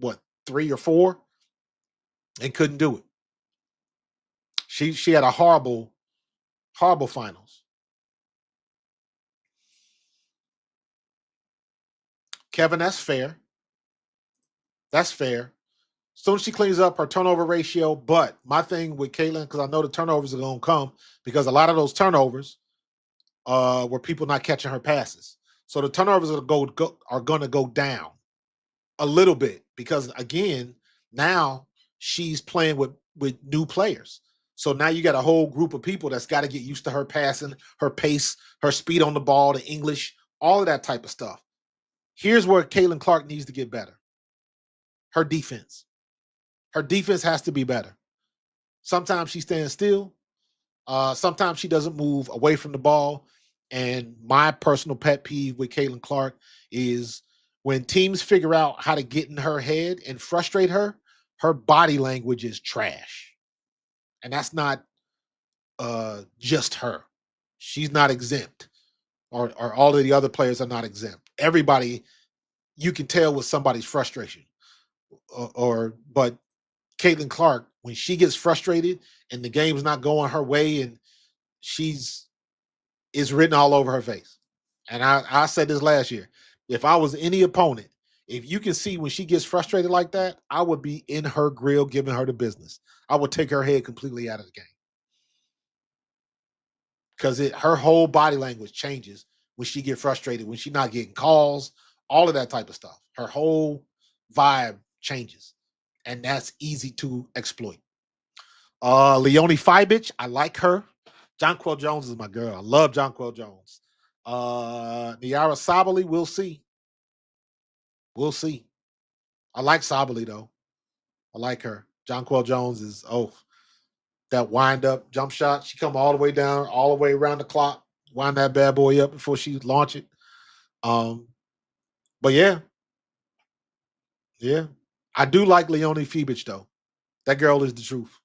S2: 3 or 4, and couldn't do it. She had a horrible finals. Kevin, that's fair. That's fair. Soon as she cleans up her turnover ratio, but my thing with Caitlin, because I know the turnovers are going to come, because a lot of those turnovers were people not catching her passes. So the turnovers are going to go down a little bit because, again, now she's playing with new players. So now you got a whole group of people that's got to get used to her passing, her pace, her speed on the ball, the English, all of that type of stuff. Here's where Caitlin Clark needs to get better. Her defense. Her defense has to be better. Sometimes she stands still. Sometimes she doesn't move away from the ball. And my personal pet peeve with Caitlin Clark is when teams figure out how to get in her head and frustrate her, her body language is trash. And that's not just her. She's not exempt, or all of the other players are not exempt. Everybody, you can tell with somebody's frustration, but Caitlin Clark, when she gets frustrated and the game's not going her way, and it's written all over her face. And I said this last year. If I was any opponent, if you can see when she gets frustrated like that, I would be in her grill giving her the business. I would take her head completely out of the game. Because her whole body language changes when she get frustrated, when she's not getting calls, all of that type of stuff. Her whole vibe changes. And that's easy to exploit. Leonie Fibich, I like her. Jonquel Jones is my girl. I love Jonquel Jones. Niara Sabali, we'll see. We'll see. I like Sabali though. I like her. Jonquel Jones is that wind up jump shot. She come all the way down, all the way around the clock, wind that bad boy up before she launch it. But yeah. I do like Leonie Fibich though. That girl is the truth.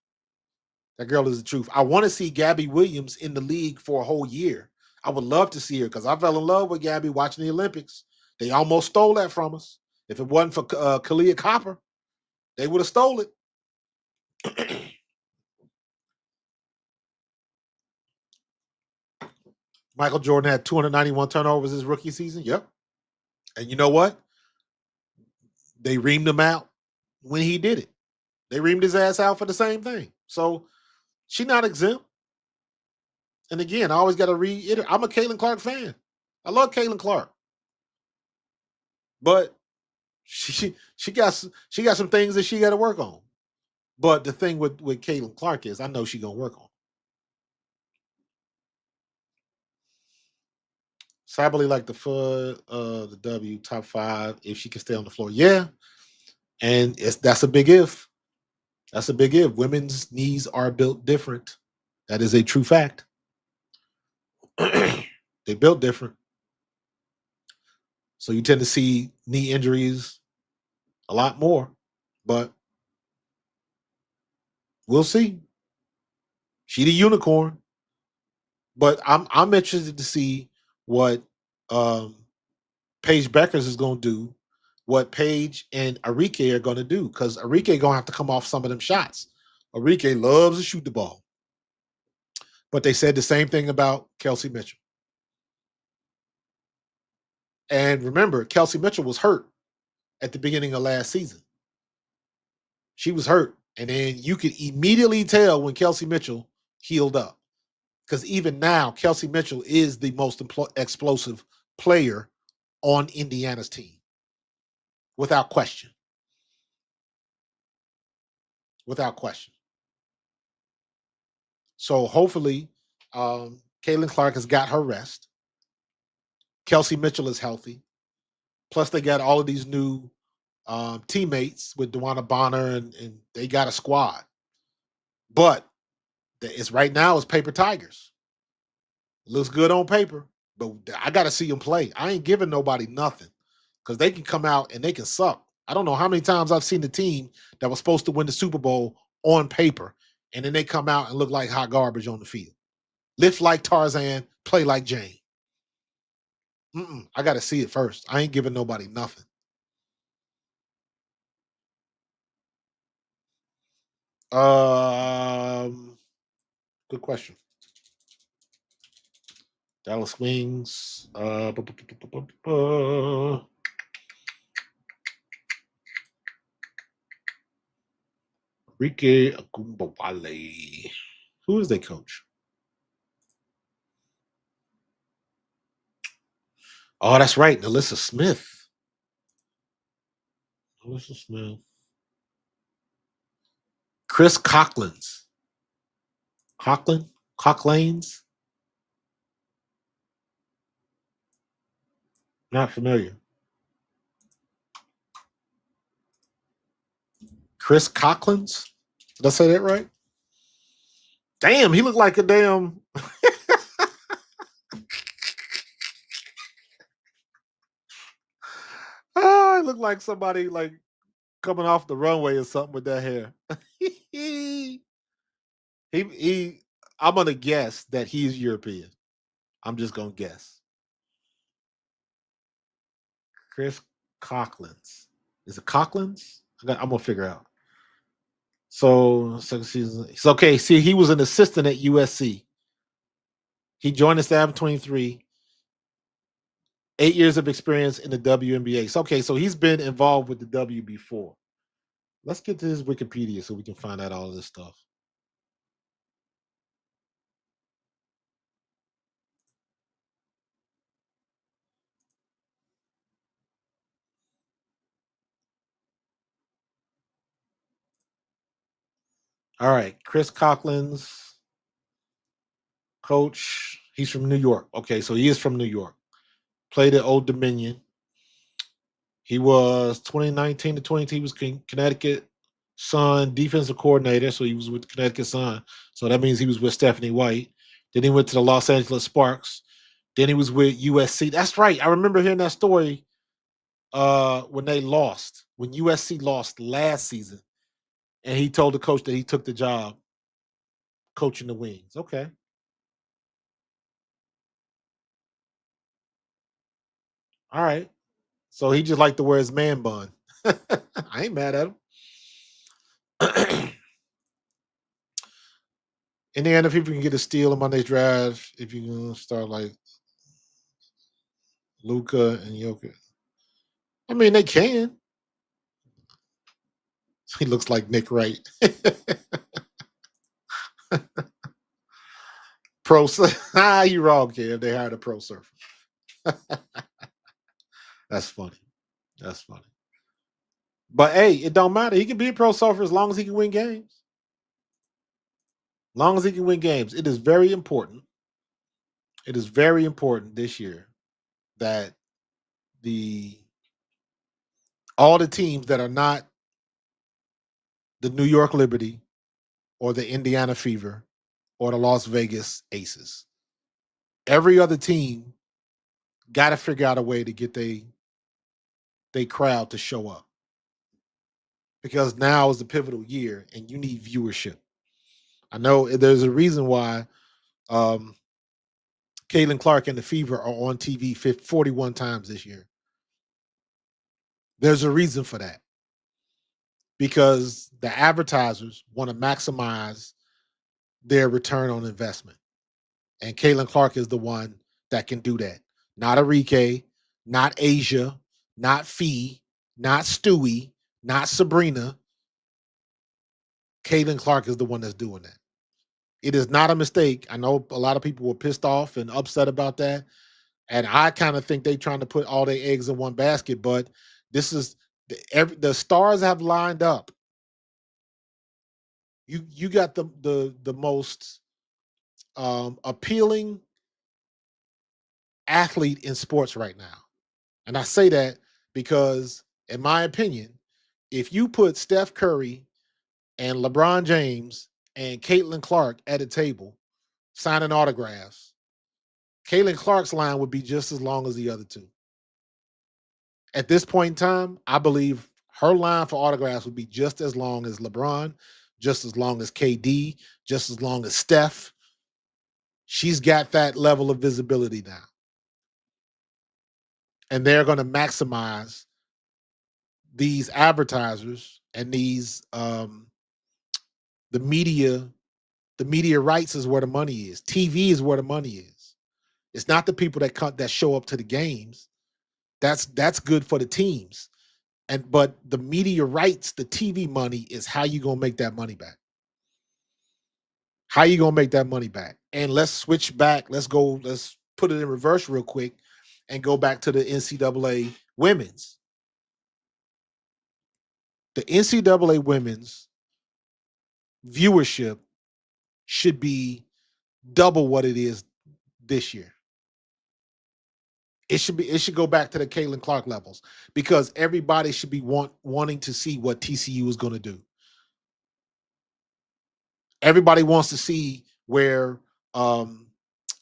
S2: That girl is the truth. I want to see Gabby Williams in the league for a whole year. I would love to see her because I fell in love with Gabby watching the Olympics. They almost stole that from us. If it wasn't for Kalia Copper, they would have stole it. Michael Jordan had 291 turnovers his rookie season. Yep. And you know what? They reamed him out when he did it. They reamed his ass out for the same thing. So she's not exempt. And again, I always got to reiterate, I'm a Caitlin Clark fan. I love Caitlin Clark. But she got some things that she got to work on. But the thing with Caitlin Clark is I know she's gonna work on. Sabally like the W top 5 if she can stay on the floor. Yeah. And that's a big if. That's a big if. Women's knees are built different. That is a true fact. They built different. So you tend to see knee injuries a lot more. But we'll see. She the unicorn. But I'm interested to see what Paige Beckers is going to do, what Paige and Arike are going to do, because Arike going to have to come off some of them shots. Arike loves to shoot the ball. But they said the same thing about Kelsey Mitchell. And remember, Kelsey Mitchell was hurt at the beginning of last season. She was hurt. And then you could immediately tell when Kelsey Mitchell healed up. Because even now, Kelsey Mitchell is the most explosive player on Indiana's team. Without question. Without question. So hopefully, Caitlin Clark has got her rest. Kelsey Mitchell is healthy. Plus, they got all of these new teammates with DeWanna Bonner, and they got a squad. But it's right now it's paper tigers. It looks good on paper, but I got to see them play. I ain't giving nobody nothing because they can come out and they can suck. I don't know how many times I've seen the team that was supposed to win the Super Bowl on paper, and then they come out and look like hot garbage on the field. Lift like Tarzan, play like Jane. I got to see it first. I ain't giving nobody nothing. Good question. Dallas Wings. Rike Agumbawale. Who is their coach? Oh, that's right. Alyssa Smith. Chris Coughlins. Coughlins? Not familiar. Chris Coughlins? Did I say that right? Damn, he looked like a damn. He looked like somebody like coming off the runway or something with that hair. he I'm gonna guess that he's European. I'm just gonna guess. Chris Coughlins. Is it Coughlins? I'm gonna figure out. So second season. It's okay. See, he was an assistant at USC. He joined the staff in 23. 8 years of experience in the WNBA. So, okay, so he's been involved with the W before. Let's get to his Wikipedia so we can find out all of this stuff. All right, Chris Coughlins, coach. He's from New York. Okay, so he is from New York. Played at Old Dominion. He was 2019 to 22. He was Connecticut Sun defensive coordinator. So he was with Connecticut Sun. So that means he was with Stephanie White. Then he went to the Los Angeles Sparks. Then he was with USC. That's right. I remember hearing that story when they lost, when USC lost last season. And he told the coach that he took the job coaching the Wings. Okay. All right. So he just liked to wear his man bun. I ain't mad at him. In the end, if people can get a steal in Monday's draft, if you can start like Luca and Jokic, I mean they can. He looks like Nick Wright. Pro, you wrong, kid. They hired a pro surfer. That's funny. That's funny. But hey, it don't matter. He can be a pro surfer as long as he can win games. Long as he can win games. It is very important. It is very important this year that the all the teams that are not the New York Liberty or the Indiana Fever or the Las Vegas Aces, every other team got to figure out a way to get they crowd to show up, because now is the pivotal year and you need viewership. I know there's a reason why um, Caitlin Clark and the Fever are on TV 41 times this year. There's a reason for that, because the advertisers want to maximize their return on investment. And Caitlin Clark is the one that can do that. Not Arike, not Asia, not Fee, not Stewie, not Sabrina. Caitlin Clark is the one that's doing that. It is not a mistake. I know a lot of people were pissed off and upset about that. And I kind of think they're trying to put all their eggs in one basket, but this is the stars have lined up. You got the most appealing athlete in sports right now. And I say that because, in my opinion, if you put Steph Curry and LeBron James and Caitlin Clark at a table signing autographs, Caitlin Clark's line would be just as long as the other two. At this point in time, I believe her line for autographs would be just as long as LeBron, just as long as KD, just as long as Steph. She's got that level of visibility now. And they're going to maximize these advertisers and these the media rights is where the money is. TV is where the money is. It's not the people that show up to the games. That's good for the teams. But the media rights, the TV money is how you gonna make that money back. How you gonna make that money back? And let's switch back. Let's put it in reverse real quick and go back to the NCAA women's. The NCAA women's viewership should be double what it is this year. It should go back to the Caitlin Clark levels, because everybody should be wanting to see what TCU is going to do. Everybody wants to see where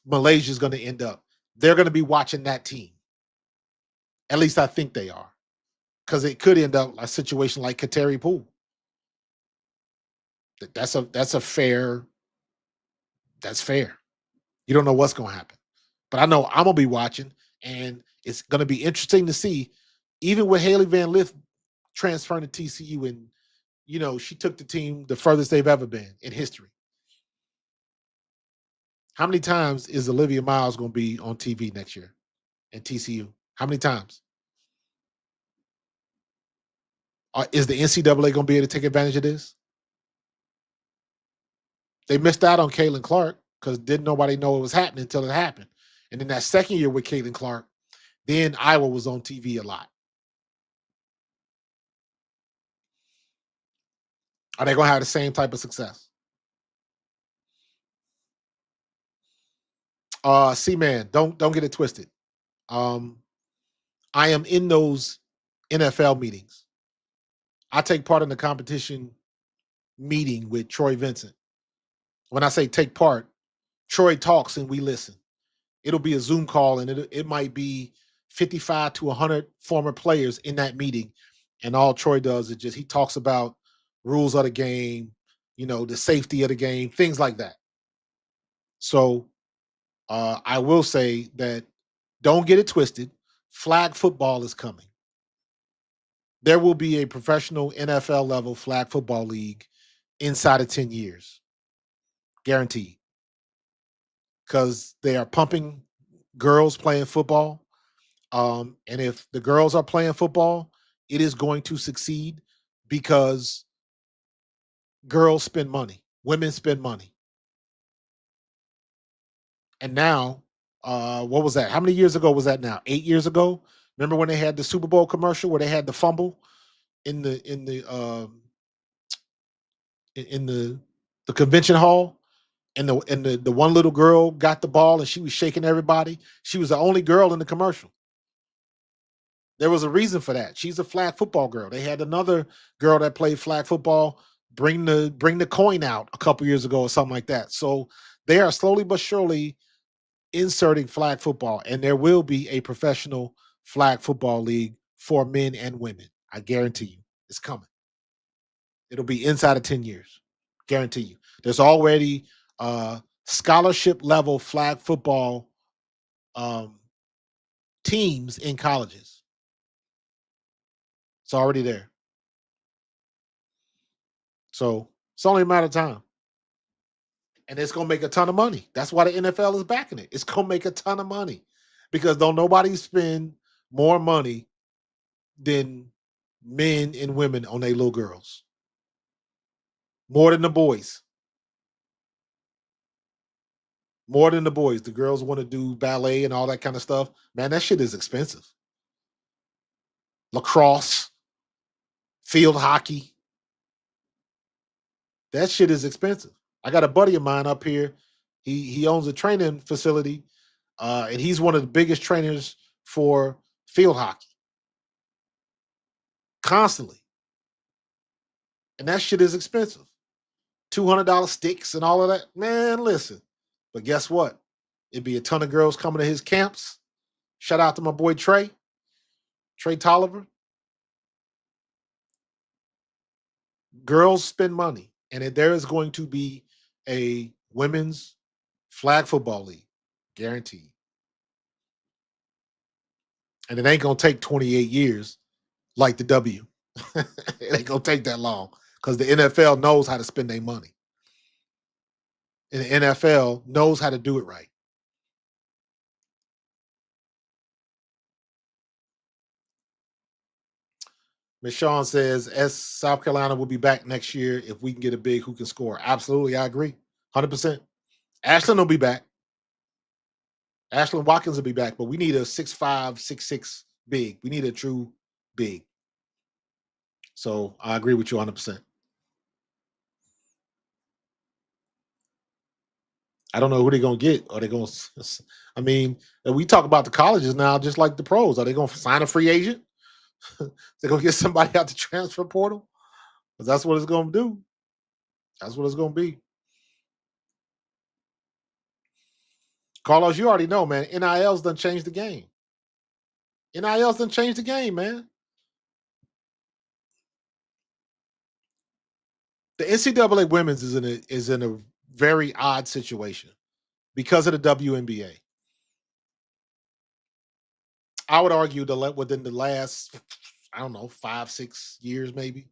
S2: Malaysia is going to end up. They're going to be watching that team. At least I think they are, because it could end up a situation like Kateri Poole. That's a fair That's fair. You don't know what's going to happen. But I know I'm going to be watching, and it's going to be interesting to see, even with Haley Van Lith transferring to TCU, and, she took the team the furthest they've ever been in history. How many times is Olivia Miles going to be on TV next year in TCU? How many times? Is the NCAA going to be able to take advantage of this? They missed out on Caitlin Clark because didn't nobody know it was happening until it happened. And then that second year with Caitlin Clark, then Iowa was on TV a lot. Are they going to have the same type of success? C-Man, don't get it twisted. I am in those NFL meetings. I take part in the competition meeting with Troy Vincent. When I say take part, Troy talks and we listen. It'll be a Zoom call, and it might be 55 to 100 former players in that meeting. And all Troy does is he talks about rules of the game, the safety of the game, things like that. So I will say that don't get it twisted. Flag football is coming. There will be a professional NFL level flag football league inside of 10 years. Guaranteed. Because they are pumping girls playing football. And if the girls are playing football, it is going to succeed because girls spend money, women spend money. And now, what was that? How many years ago was that now? 8 years ago? Remember when they had the Super Bowl commercial where they had the fumble in the convention hall, and the one little girl got the ball and she was shaking everybody. She was the only girl in the commercial. There was a reason for that. She's a flag football girl. They had another girl that played flag football bring the coin out a couple years ago or something like that. So they are slowly but surely inserting flag football, and there will be a professional flag football league for men and women. I guarantee you, it's coming. It'll be inside of 10 years. Guarantee you. There's already scholarship level flag football teams in colleges. It's already there. So it's only a matter of time. And it's going to make a ton of money. That's why the NFL is backing it. It's going to make a ton of money because don't nobody spend more money than men and women on their little girls. More than the boys. More than the boys. The girls want to do ballet and all that kind of stuff. Man, that shit is expensive. Lacrosse, field hockey. That shit is expensive. I got a buddy of mine up here. He owns a training facility, and he's one of the biggest trainers for field hockey. Constantly. And that shit is expensive. $200 sticks and all of that. Man, listen. But guess what? It'd be a ton of girls coming to his camps. Shout out to my boy Trey Tolliver. Girls spend money, and there is going to be a women's flag football league, guaranteed. And it ain't gonna take 28 years like the W. It ain't gonna take that long because the NFL knows how to spend their money, and the NFL knows how to do it right. Miss Sean says, South Carolina will be back next year if we can get a big who can score. Absolutely, I agree. 100%. Ashland will be back. Ashland Watkins will be back, but we need a 6'5", 6'6" big. We need a true big. So I agree with you 100%. I don't know who they're going to get. Are they going to, I mean, we talk about the colleges now just like the pros. Are they going to sign a free agent? They're going to get somebody out the transfer portal? Because that's what it's going to do. That's what it's going to be. Carlos, you already know, man. NIL's done changed the game. NIL's done changed the game, man. The NCAA women's is in a very odd situation because of the WNBA. I would argue that within the last, I don't know, 5-6 years maybe,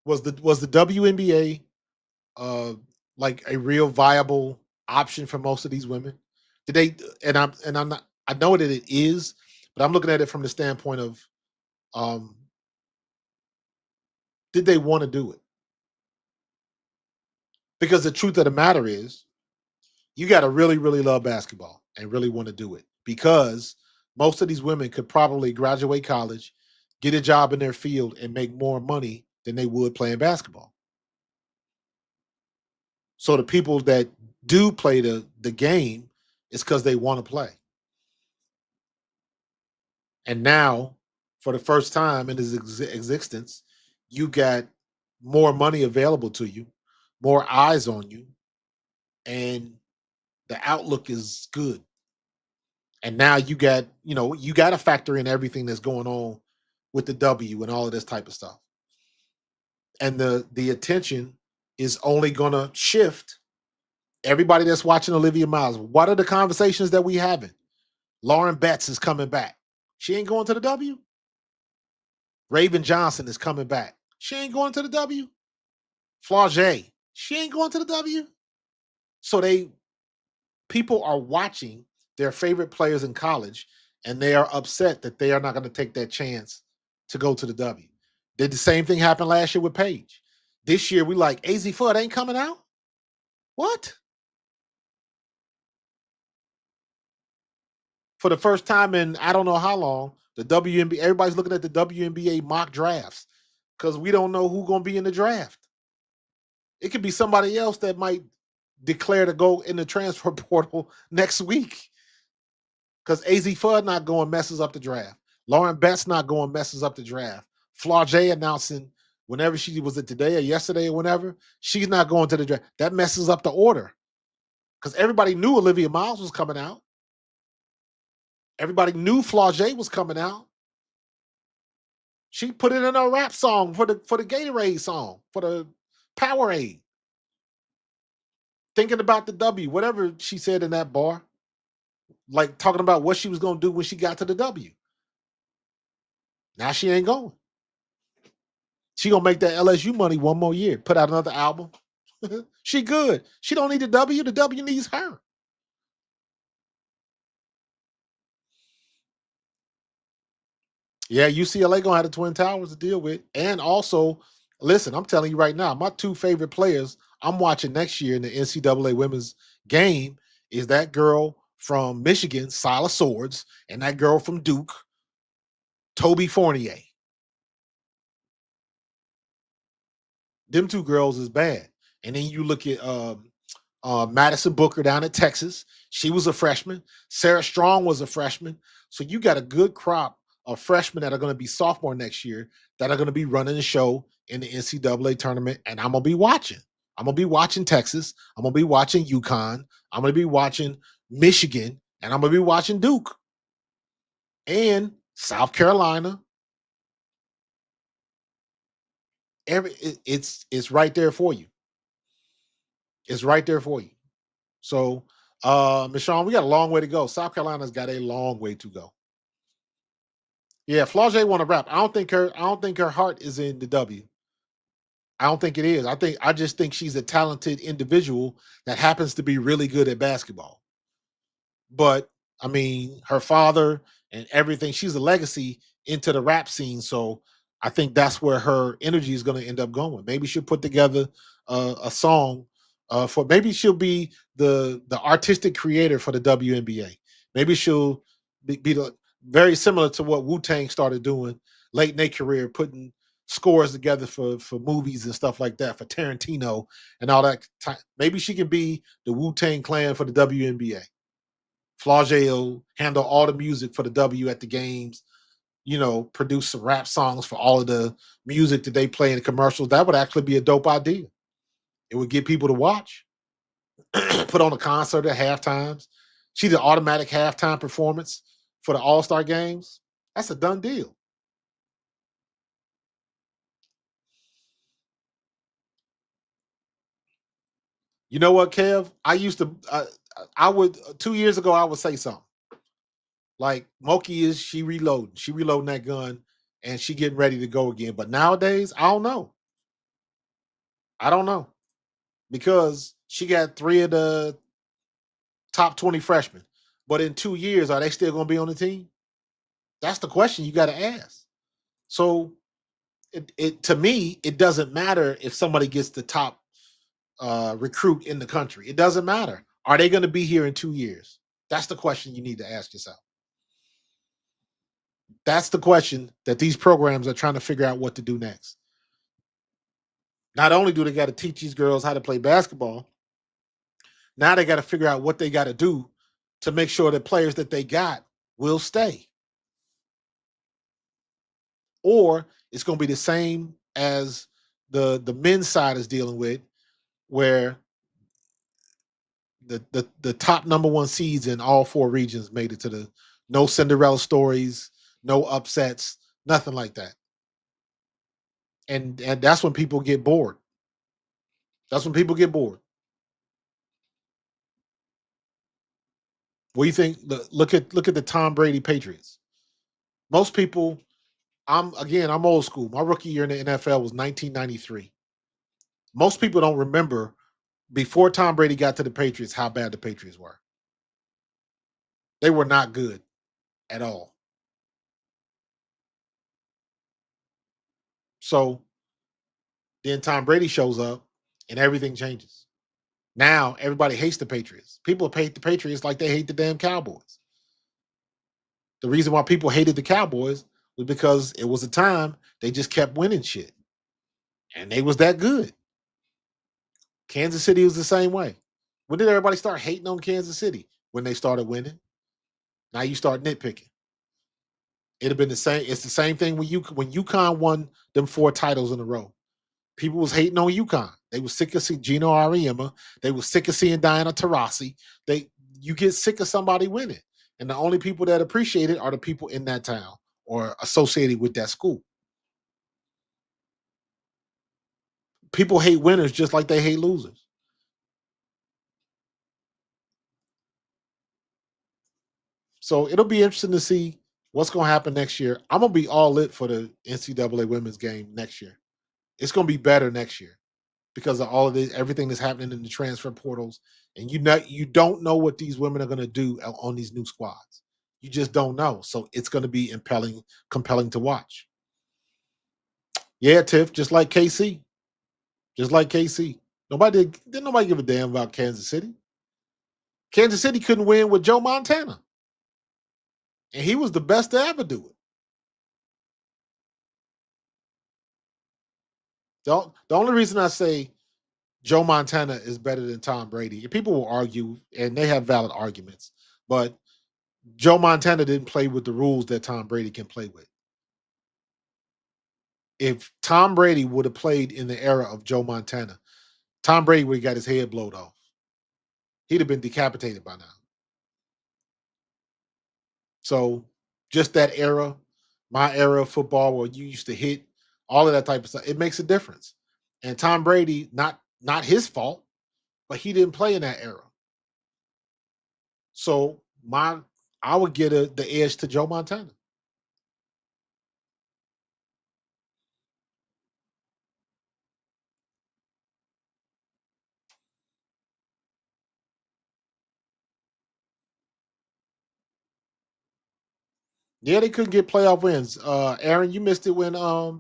S2: was the WNBA like a real viable option for most of these women? Did they? And I'm not. I know that it is, but I'm looking at it from the standpoint of, um, did they want to do it? Because the truth of the matter is, you got to really, really love basketball and really want to do it. Because most of these women could probably graduate college, get a job in their field, and make more money than they would playing basketball. So the people that do play the game, it's because they want to play. And now, for the first time in its existence, you got more money available to you, more eyes on you, and the outlook is good. And now you got to factor in everything that's going on with the W and all of this type of stuff. And the attention is only going to shift. Everybody that's watching Olivia Miles, what are the conversations that we having? Lauren Betts is coming back. She ain't going to the W. Raven Johnson is coming back. She ain't going to the W. Flau'jae, she ain't going to the W. So people are watching their favorite players in college, and they are upset that they are not going to take that chance to go to the W. Did the same thing happen last year with Paige? This year, we like, AZ Fudd ain't coming out? What? For the first time in I don't know how long, the WNBA, everybody's looking at the WNBA mock drafts because we don't know who's going to be in the draft. It could be somebody else that might declare to go in the transfer portal next week because AZ Fudd not going messes up the draft. Lauren Betts not going messes up the draft. Flau'jae announcing whenever she was it today or yesterday or whenever, she's not going to the draft. That messes up the order because everybody knew Olivia Miles was coming out. Everybody knew Flau'jae was coming out. She put it in a rap song for the Gatorade song, for the Powerade. Thinking about the W, whatever she said in that bar, like talking about what she was going to do when she got to the W. Now she ain't going. She going to make that LSU money one more year, put out another album. She good. She don't need the W. The W needs her. Yeah, UCLA going to have the Twin Towers to deal with. And also, listen, I'm telling you right now, my two favorite players I'm watching next year in the NCAA women's game is that girl from Michigan, Silas Swords, and that girl from Duke, Toby Fournier. Them two girls is bad. And then you look at Madison Booker down at Texas. She was a freshman. Sarah Strong was a freshman. So you got a good crop of freshmen that are going to be sophomore next year that are going to be running the show in the NCAA tournament. And I'm going to be watching. I'm going to be watching Texas. I'm going to be watching UConn. I'm going to be watching Michigan. And I'm going to be watching Duke and South Carolina. It's right there for you. It's right there for you. So, Michonne, we got a long way to go. South Carolina's got a long way to go. Yeah, Flau'jae want to rap. I don't think her heart is in the W. I don't think it is. I just think she's a talented individual that happens to be really good at basketball. But I mean, her father and everything, she's a legacy into the rap scene. So I think that's where her energy is going to end up going. Maybe she'll put together a song for. Maybe she'll be the artistic creator for the WNBA. Maybe she'll be very similar to what Wu Tang started doing late in their career, putting scores together for movies and stuff like that for Tarantino and all that. Maybe she can be the Wu Tang Clan for the WNBA. Flau'jae will handle all the music for the W at the games, produce some rap songs for all of the music that they play in the commercials. That would actually be a dope idea. It would get people to watch. Put on a concert at halftimes. She did automatic halftime performance for the All-Star games. That's a done deal. You know what, Kev? I would 2 years ago, I would say something like Moki is she reloading, that gun, and she getting ready to go again. But nowadays, I don't know. I don't know because she got 3 of the top 20 freshmen. But in 2 years, are they still going to be on the team? That's the question you got to ask. So it to me, it doesn't matter if somebody gets the top recruit in the country. It doesn't matter. Are they going to be here in 2 years? That's the question you need to ask yourself. That's the question that these programs are trying to figure out what to do next. Not only do they got to teach these girls how to play basketball, now they got to figure out what they got to do to make sure that players that they got will stay. Or it's going to be the same as the men's side is dealing with, where the top number one seeds in all 4 regions made it to the no Cinderella stories, no upsets, nothing like that. And that's when people get bored. That's when people get bored. What do you think? Look at the Tom Brady Patriots. Most people, I'm old school. My rookie year in the NFL was 1993. Most people don't remember before Tom Brady got to the Patriots how bad the Patriots were. They were not good at all. So then Tom Brady shows up and everything changes. Now everybody hates the Patriots. People hate the Patriots like they hate the damn Cowboys. The reason why people hated the Cowboys was because it was a time they just kept winning shit. And they was that good. Kansas City was the same way. When did everybody start hating on Kansas City? When they started winning. Now you start nitpicking. It'd have been the same. It's the same thing when UConn won them 4 titles in a row. People was hating on UConn. They was sick of seeing Gino Auriemma. They was sick of seeing Diana Taurasi. You get sick of somebody winning. And the only people that appreciate it are the people in that town or associated with that school. People hate winners just like they hate losers. So it'll be interesting to see what's going to happen next year. I'm going to be all lit for the NCAA women's game next year. It's going to be better next year because of all of this, everything that's happening in the transfer portals, and you don't know what these women are going to do on these new squads. You just don't know. So it's going to be compelling to watch. Yeah, Tiff, just like KC, just like KC. Didn't nobody give a damn about Kansas City. Kansas City couldn't win with Joe Montana, and he was the best to ever do it. The only reason I say Joe Montana is better than Tom Brady, and people will argue, and they have valid arguments, but Joe Montana didn't play with the rules that Tom Brady can play with. If Tom Brady would have played in the era of Joe Montana, Tom Brady would have got his head blowed off. He'd have been decapitated by now. So just that era, my era of football where you used to hit all of that type of stuff, it makes a difference. And Tom Brady, not his fault, but he didn't play in that era. So I would get the edge to Joe Montana. Yeah, they couldn't get playoff wins. Aaron, you missed it when a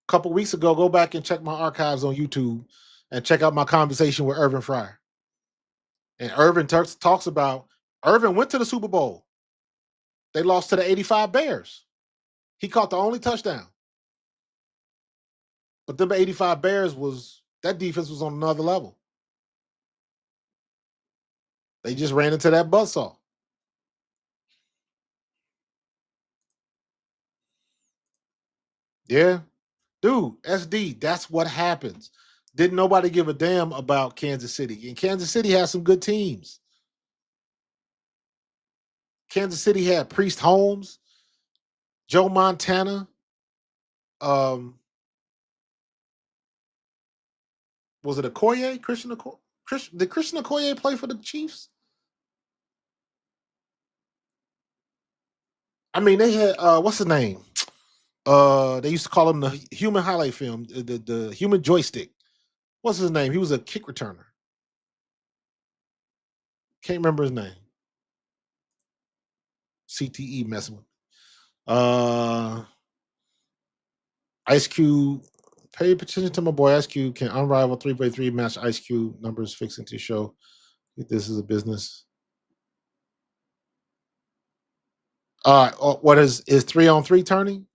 S2: couple weeks ago. Go back and check my archives on YouTube and check out my conversation with Irvin Fryer. And Irvin talks about Irvin went to the Super Bowl. They lost to the 85 Bears. He caught the only touchdown. But the 85 Bears that defense was on another level. They just ran into that buzzsaw. Yeah. Dude, SD, that's what happens. Didn't nobody give a damn about Kansas City? And Kansas City has some good teams. Kansas City had Priest Holmes, Joe Montana. Um, was it Okoye? Christian Did Christian Okoye play for the Chiefs? I mean, they had what's his name? They used to call him the human highlight film, the human joystick. What's his name? He was a kick returner. Can't remember his name. CTE messing with me. Ice Cube. Pay attention to my boy Ice Cube. Can unrivaled 3x3 match Ice Cube numbers fixing to show this is a business. What is 3-on-3 turning?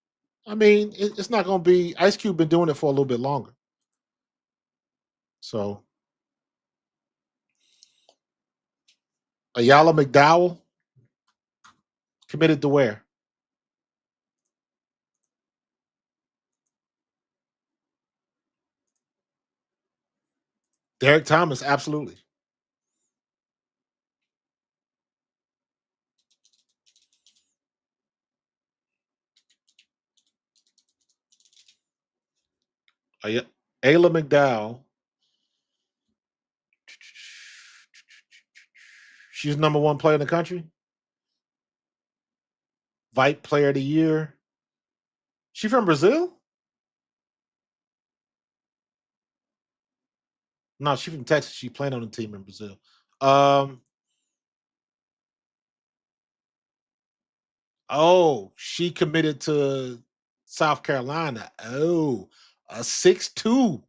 S2: I mean, it's not going to be. Ice Cube been doing it for a little bit longer. So, Ayala McDowell committed to where? Derek Thomas, absolutely. Ayla McDowell. She's number one player in the country. Vite Player of the Year. She from Brazil? No, she from Texas. She playing on the team in Brazil. She committed to South Carolina. Oh, a 6'2".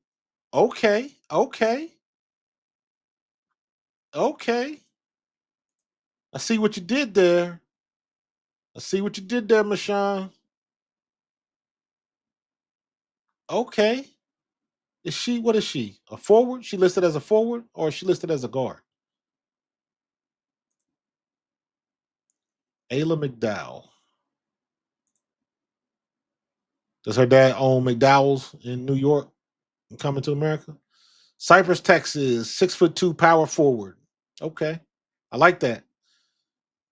S2: Okay. I see what you did there. Michonne. Okay. What is she? A forward? She listed as a forward or is she listed as a guard? Ayla McDowell. Does her dad own McDowell's in New York and coming to America? Cypress, Texas, 6'2" power forward. Okay. I like that.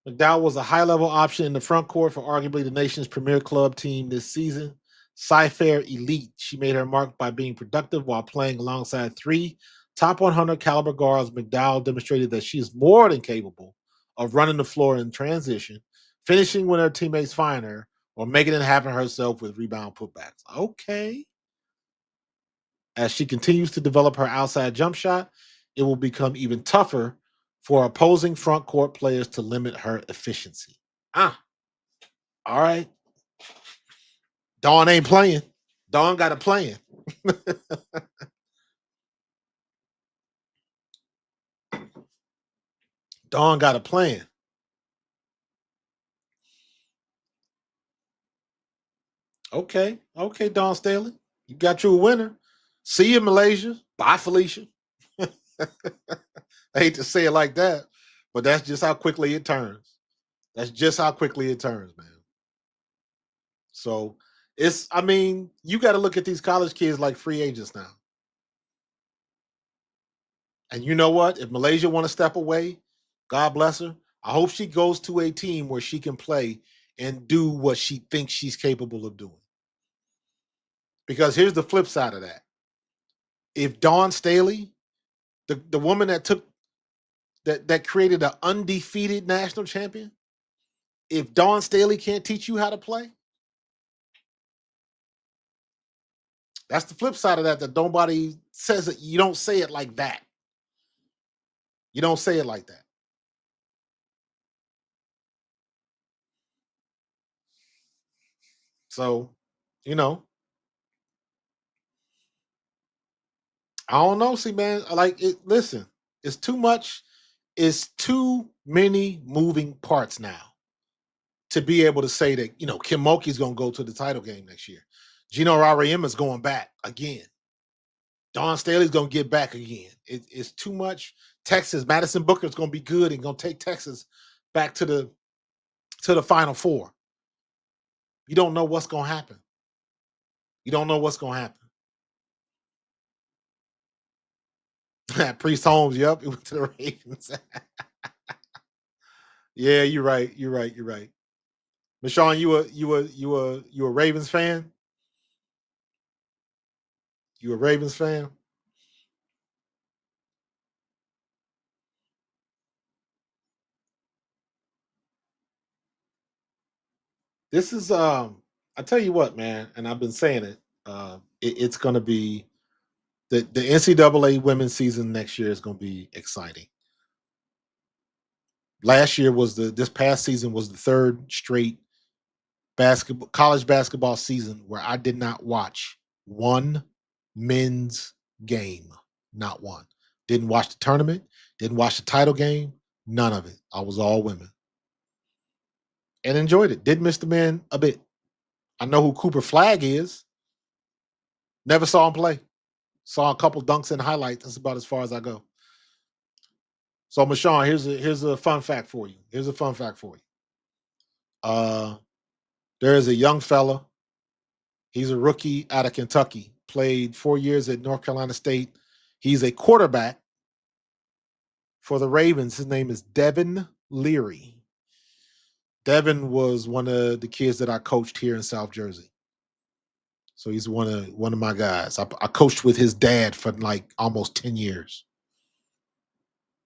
S2: McDowell was a high-level option in the front court for arguably the nation's premier club team this season. Cy-Fair elite. She made her mark by being productive while playing alongside three top 100 caliber guards. McDowell demonstrated that she is more than capable of running the floor in transition, finishing when her teammates find her, or making it happen herself with rebound putbacks. Okay. As she continues to develop her outside jump shot, it will become even tougher for opposing front court players to limit her efficiency. All right. Dawn ain't playing. Dawn got a plan. Dawn got a plan. Okay, Dawn Staley. You got you a winner. See you, Malaysia. Bye, Felicia. I hate to say it like that, but that's just how quickly it turns. Man. So you got to look at these college kids like free agents now. And you know what? If Malaysia want to step away, God bless her. I hope she goes to a team where she can play and do what she thinks she's capable of doing. Because here's the flip side of that. If Dawn Staley, the woman that took that created an undefeated national champion, if Dawn Staley can't teach you how to play, that's the flip side of that nobody says it. You don't say it like that. You don't say it like that. So, I don't know. See, man, like it. Listen, it's too much. It's too many moving parts now to be able to say that Kim Mulkey's going to go to the title game next year. Gino Auriemma is going back again. Dawn Staley's going to get back again. It's too much. Texas, Madison Booker's going to be good and going to take Texas back to the Final Four. You don't know what's going to happen. Priest Holmes, yep, it went to the Ravens. Yeah, you're right. Michonne, you a Ravens fan? You a Ravens fan? This is I tell you what, man, and I've been saying it. It's going to be the NCAA women's season next year is going to be exciting. Last year was this past season was the third straight college basketball season where I did not watch one men's game. Not one. Didn't watch the tournament, didn't watch the title game, none of it. I was all women. And enjoyed it. Did miss the men a bit. I know who Cooper Flagg is. Never saw him play. Saw a couple dunks and highlights. That's about as far as I go. So, Mashawn, here's a fun fact for you. Here's a fun fact for you. There is a young fella. He's a rookie out of Kentucky. Played 4 years at North Carolina State. He's a quarterback for the Ravens. His name is Devin Leary. Devin was one of the kids that I coached here in South Jersey. So he's one of my guys. I coached with his dad for like almost 10 years.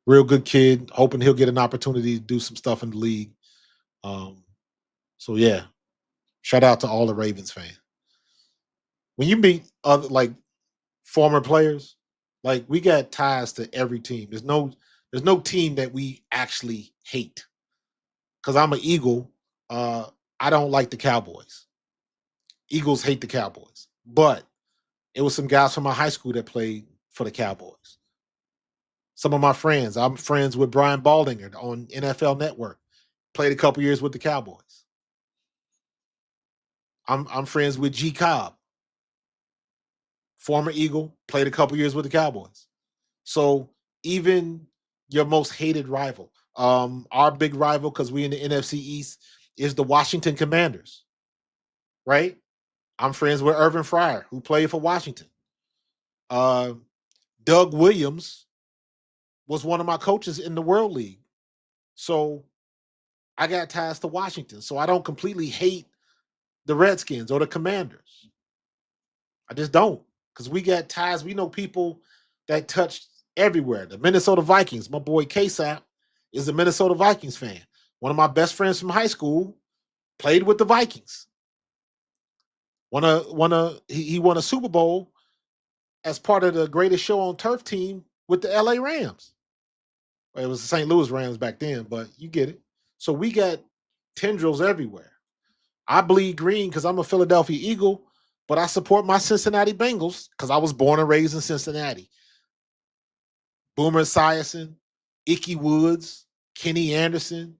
S2: Real good kid. Hoping he'll get an opportunity to do some stuff in the league. So yeah, shout out to all the Ravens fans. When you meet other like former players, like we got ties to every team. There's no team that we actually hate. Because I'm an Eagle, I don't like the Cowboys. Eagles hate the Cowboys. But it was some guys from my high school that played for the Cowboys. Some of my friends, I'm friends with Brian Baldinger on NFL Network. Played a couple years with the Cowboys. I'm friends with G Cobb, former Eagle, played a couple years with the Cowboys. So even your most hated rival, our big rival, because we in the NFC East, is the Washington Commanders, right? I'm friends with Irvin Fryer, who played for Washington. Doug Williams was one of my coaches in the World League. So I got ties to Washington. So I don't completely hate the Redskins or the Commanders. I just don't. Because we got ties. We know people that touched everywhere. The Minnesota Vikings. My boy KSAP is a Minnesota Vikings fan. One of my best friends from high school played with the Vikings. He won a Super Bowl as part of the greatest show on turf team with the LA Rams. Well, it was the St. Louis Rams back then, but you get it. So we got tendrils everywhere. I bleed green because I'm a Philadelphia Eagle, but I support my Cincinnati Bengals because I was born and raised in Cincinnati. Boomer Esiason, Ickey Woods, Kenny Anderson,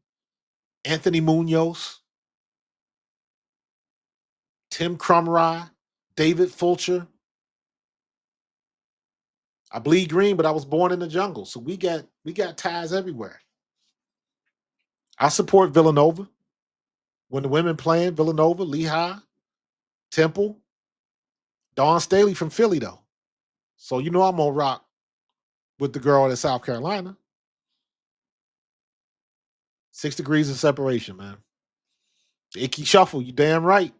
S2: Anthony Munoz, Tim Crumry, David Fulcher. I bleed green, but I was born in the jungle. So we got ties everywhere. I support Villanova. When the women playing, Villanova, Lehigh, Temple, Dawn Staley from Philly, though. So you know I'm gonna rock with the girl in South Carolina. 6 degrees of separation, man. The Icky Shuffle, you damn right.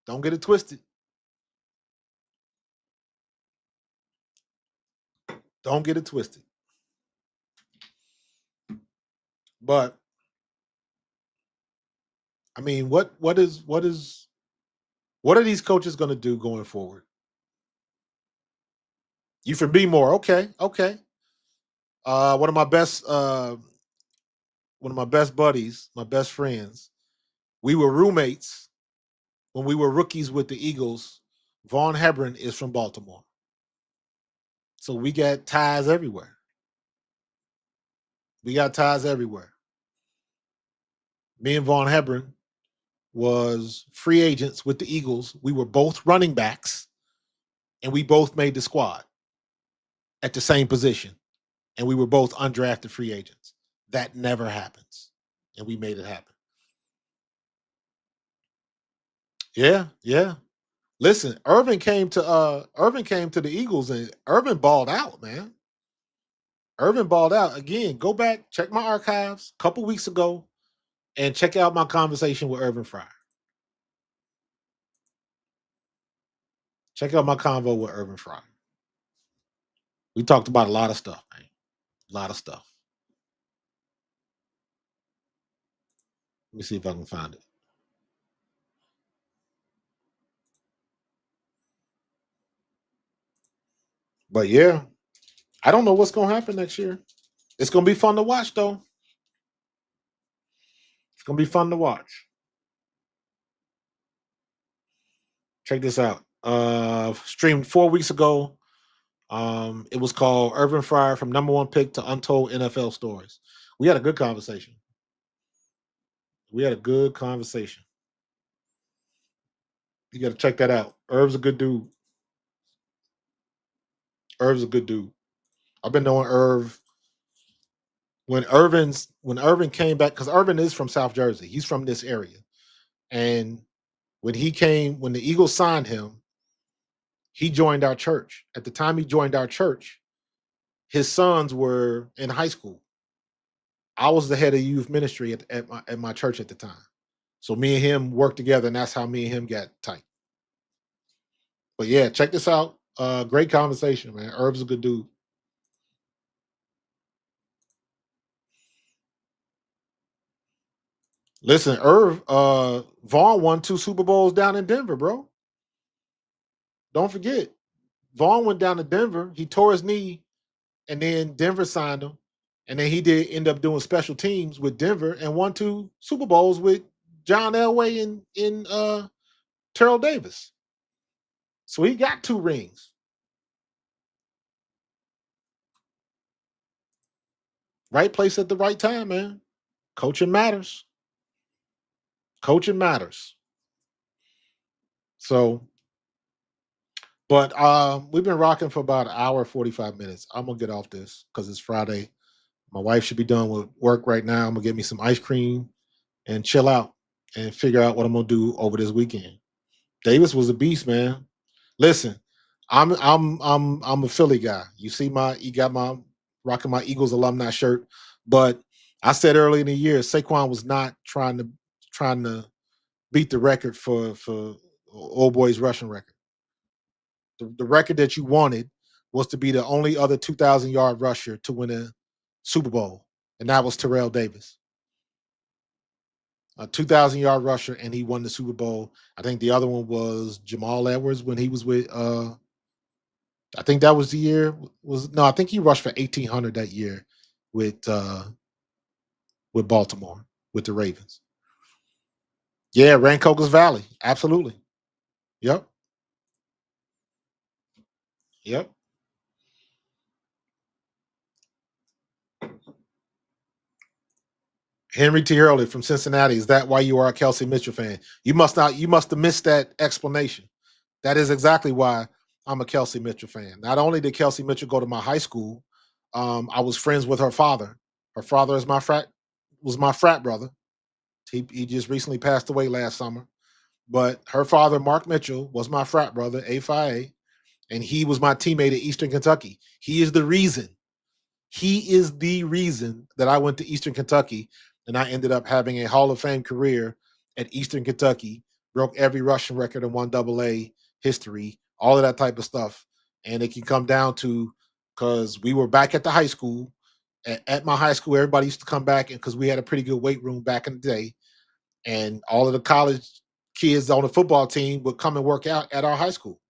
S2: Don't get it twisted. Don't get it twisted. But I mean, what are these coaches going to do going forward? You for be more, okay, okay. One of my best buddies, my best friends. We were roommates when we were rookies with the Eagles. Vaughn Hebron is from Baltimore, so we got ties everywhere. We got ties everywhere. Me and Vaughn Hebron was free agents with the Eagles. We were both running backs, and we both made the squad at the same position, and we were both undrafted free agents. That never happens, and we made it happen. Yeah, yeah. Listen, Irvin came to the Eagles, and Irvin balled out, man. Irvin balled out again. Go back, check my archives a couple weeks ago, and check out my conversation with Irvin Fryer. Check out my convo with Irvin Fryer. We talked about a lot of stuff, man. A lot of stuff. Let me see if I can find it. But yeah, I don't know what's gonna happen next year. It's gonna be fun to watch though. It's gonna be fun to watch. Check this out. Streamed 4 weeks ago. It was called Urban Fryer from number one pick to untold NFL stories. We had a good conversation. We had a good conversation. You got to check that out. Irv's a good dude. Irv's a good dude. I've been knowing Irv when Irvin came back because Irvin is from South Jersey. He's from this area, and when the Eagles signed him, he joined our church. At the time he joined our church, his sons were in high school. I was the head of youth ministry at my church at the time. So me and him worked together, and that's how me and him got tight. But yeah, check this out. Great conversation, man. Irv's a good dude. Listen, Vaughn won 2 Super Bowls down in Denver, bro. Don't forget. Vaughn went down to Denver. He tore his knee, and then Denver signed him. And then he did end up doing special teams with Denver and won 2 Super Bowls with John Elway and Terrell Davis. So he got 2 rings. Right place at the right time, man. Coaching matters. Coaching matters. So, but we've been rocking for about an hour, 45 minutes. I'm gonna get off this because it's Friday. My wife should be done with work right now. I'm gonna get me some ice cream and chill out and figure out what I'm gonna do over this weekend. Davis was a beast, man. Listen, I'm a Philly guy. You got my rocking my Eagles alumni shirt, but I said early in the year Saquon was not trying to beat the record for old boy's rushing record. The record that you wanted was to be the only other 2,000-yard rusher to win a Super Bowl, and that was Terrell Davis, a 2,000-yard rusher, and he won the Super Bowl. I think the other one was Jamal Edwards when he was with. I think that was the year. Was no, I think he rushed for 1,800 that year with Baltimore with the Ravens. Yeah, Rancocas Valley, absolutely. Yep, yep. Henry T. Hurley from Cincinnati. Is that why you are a Kelsey Mitchell fan? You must not. You must have missed that explanation. That is exactly why I'm a Kelsey Mitchell fan. Not only did Kelsey Mitchell go to my high school, I was friends with her father. Her father is my frat brother. He just recently passed away last summer. But her father, Mark Mitchell, was my frat brother, A5A, and he was my teammate at Eastern Kentucky. He is the reason that I went to Eastern Kentucky and I ended up having a Hall of Fame career at Eastern Kentucky, broke every rushing record in 1AA history, all of that type of stuff. And it can come down to because we were back at the high school. At my high school, everybody used to come back because we had a pretty good weight room back in the day. And all of the college kids on the football team would come and work out at our high school.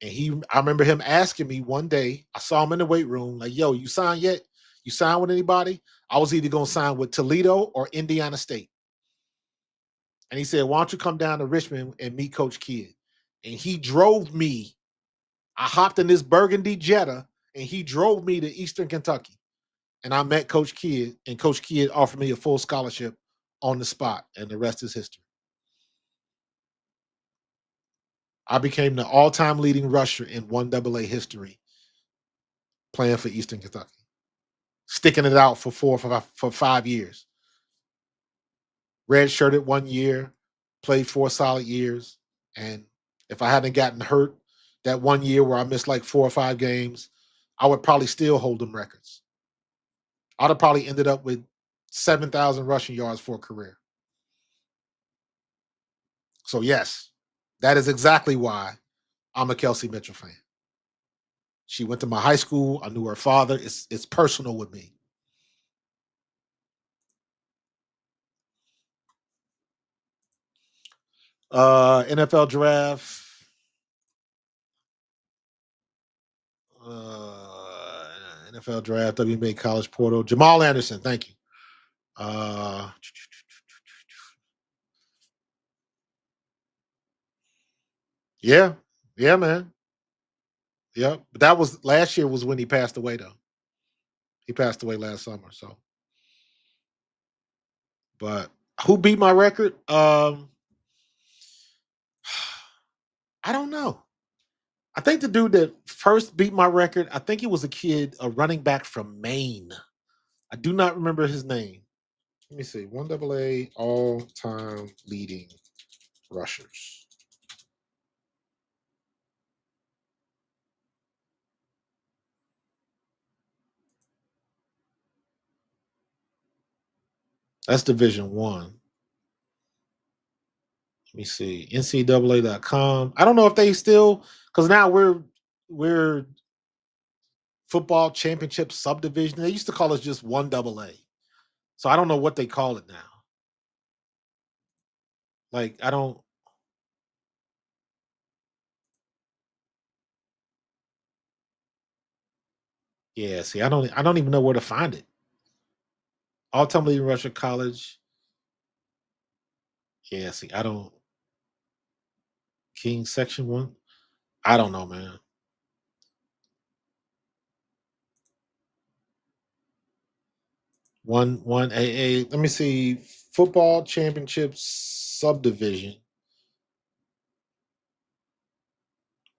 S2: And I remember him asking me one day, I saw him in the weight room, like, yo, you signed yet? You signed with anybody? I was either going to sign with Toledo or Indiana State. And he said, why don't you come down to Richmond and meet Coach Kidd? And he drove me. I hopped in this burgundy Jetta and he drove me to Eastern Kentucky. And I met Coach Kidd, and Coach Kidd offered me a full scholarship on the spot. And the rest is history. I became the all-time leading rusher in 1AA history playing for Eastern Kentucky, sticking it out for 5 years. Red shirted 1 year, played 4 solid years. And if I hadn't gotten hurt that 1 year where I missed like 4 or 5 games, I would probably still hold them records. I'd have probably ended up with 7,000 rushing yards for a career. So, yes, that is exactly why I'm a Kelsey Mitchell fan. She went to my high school. I knew her father. It's personal with me. NFL draft. NFL draft, WNBA college portal. Jamal Anderson, thank you. Yeah, yeah, man. Yep. But that was last year was when he passed away though. He passed away last summer. So, but who beat my record? I don't know. I think the dude that first beat my record, I think it was a kid, a running back from Maine. I do not remember his name. Let me see. 1AA all time leading rushers. That's Division One. Let me see. NCAAWBB.com. I don't know if they still, because now we're football championship subdivision. They used to call us just 1AA. So I don't know what they call it now. Like I don't. Yeah. See, I don't even know where to find it. All time leading rusher college. Yeah. See, I don't. King section one. I don't know, man. One AA. Let me see. Football championship subdivision.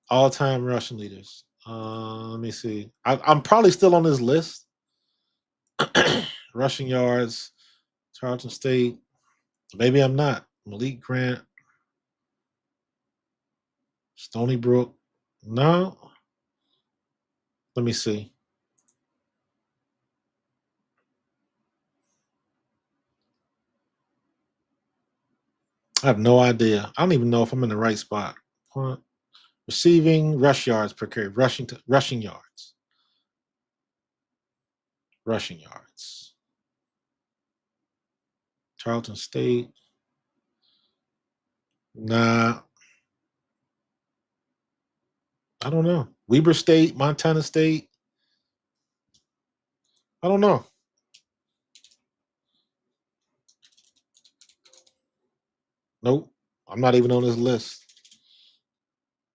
S2: All time rushing leaders. Let me see. I'm probably still on this list. Rushing yards. Tarleton State. Maybe I'm not. Malik Grant. Stony Brook. No. Let me see. I have no idea. I don't even know if I'm in the right spot. Punt. Receiving rush yards per carry. Rushing yards. Rushing yards. Tarleton State. Nah. I don't know. Weber State, Montana State. I don't know. Nope. I'm not even on this list.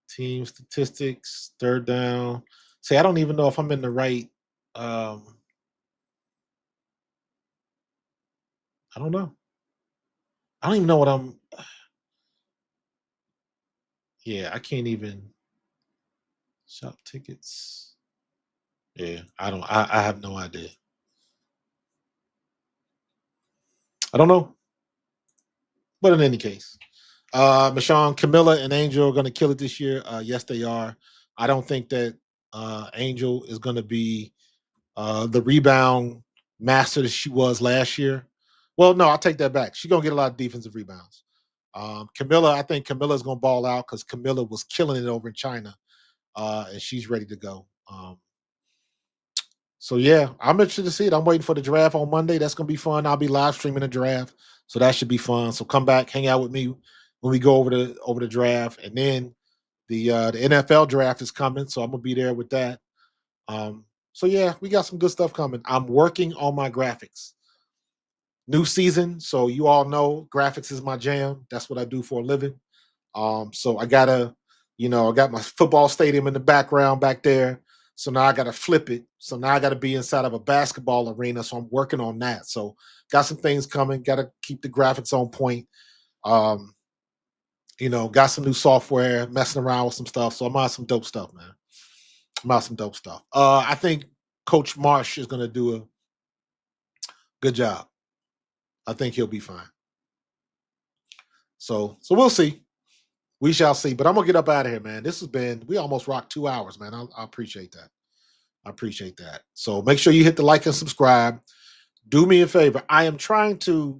S2: Team statistics, third down. See, I don't even know if I'm in the right. I don't know. I don't even know what I'm. Yeah, I can't even shop tickets. Yeah, I don't. I have no idea. I don't know. But in any case, Michonne, Camilla, and Angel are going to kill it this year. Yes, they are. I don't think that Angel is going to be the rebound master that she was last year. Well, no, I'll take that back. She's gonna get a lot of defensive rebounds. Camilla, I think Camilla's gonna ball out because Camilla was killing it over in China, and she's ready to go. So yeah, I'm interested to see it. I'm waiting for the draft on Monday. That's gonna be fun. I'll be live streaming the draft, so that should be fun. So come back, hang out with me when we go over the draft, and then the NFL draft is coming, so I'm gonna be there with that. So yeah, we got some good stuff coming. I'm working on my graphics. New season, so you all know graphics is my jam. That's what I do for a living. So I gotta, I got my football stadium in the background back there. So now I gotta flip it. So now I gotta be inside of a basketball arena. So I'm working on that. So got some things coming. Gotta keep the graphics on point. Um, got some new software, messing around with some stuff. So I'm on some dope stuff, man. I'm on some dope stuff. I think Coach Marsh is gonna do a good job. I think he'll be fine. So we'll see. We shall see. But I'm gonna get up out of here, man. This has been we almost rocked 2 hours, man. I appreciate that. I appreciate that. So make sure you hit the like and subscribe. Do me a favor. I am trying to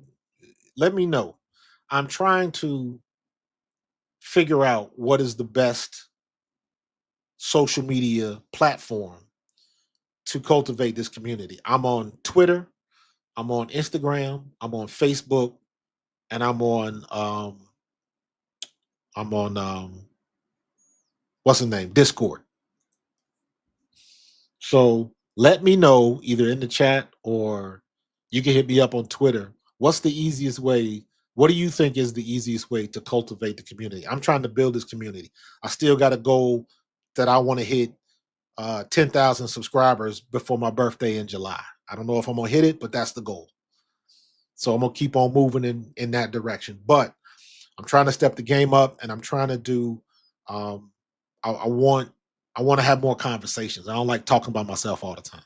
S2: let me know. I'm trying to figure out what is the best social media platform to cultivate this community. I'm on Twitter, I'm on Instagram, I'm on Facebook, and I'm on what's the name? Discord. So let me know either in the chat or you can hit me up on Twitter. What's the easiest way? What do you think is the easiest way to cultivate the community? I'm trying to build this community. I still got a goal that I want to hit 10,000 subscribers before my birthday in July. I don't know if I'm going to hit it, but that's the goal. So I'm going to keep on moving in that direction. But I'm trying to step the game up, and I'm trying to do. Um, I want to have more conversations. I don't like talking about myself all the time.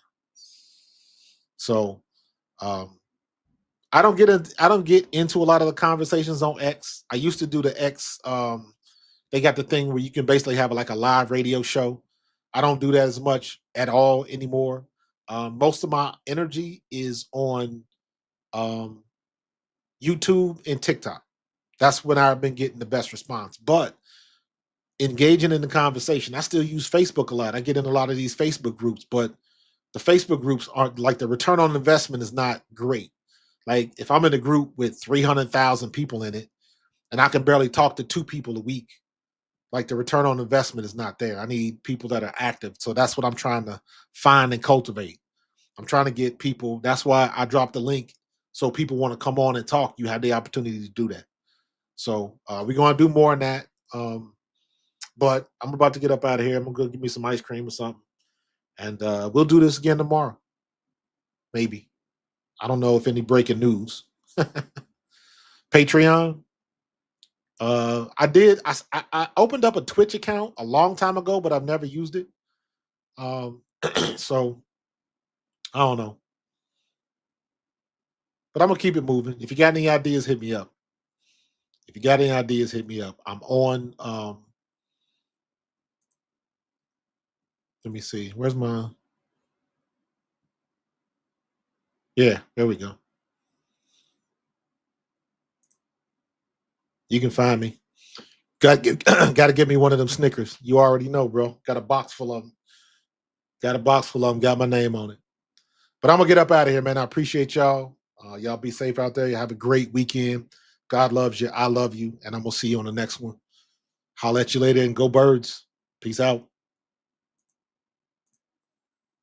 S2: So um, I don't get into a lot of the conversations on X. I used to do the X. They got the thing where you can basically have like a live radio show. I don't do that as much at all anymore. Most of my energy is on um, YouTube and TikTok. That's when I've been getting the best response. But engaging in the conversation, I still use Facebook a lot. I get in a lot of these Facebook groups, but the Facebook groups aren't like the return on investment is not great. Like if I'm in a group with 300,000 people in it and I can barely talk to 2 people a week, like the return on investment is not there. I need people that are active. So that's what I'm trying to find and cultivate. I'm trying to get people. That's why I dropped the link. So people want to come on and talk. You have the opportunity to do that. So we're going to do more on that. But I'm about to get up out of here. I'm going to go get me some ice cream or something. And we'll do this again tomorrow. Maybe. I don't know if any breaking news. Patreon. I did. I opened up a Twitch account a long time ago, but I've never used it. So I don't know. But I'm gonna keep it moving. If you got any ideas, hit me up. If you got any ideas, hit me up. I'm on. Let me see. Where's my? Yeah, there we go. You can find me. Got to give me one of them Snickers. You already know, bro. Got a box full of them. Got my name on it. But I'm gonna get up out of here, man. I appreciate y'all. Y'all be safe out there. You have a great weekend. God loves you. I love you. And I'm gonna see you on the next one. Holla at you later and go birds. Peace out.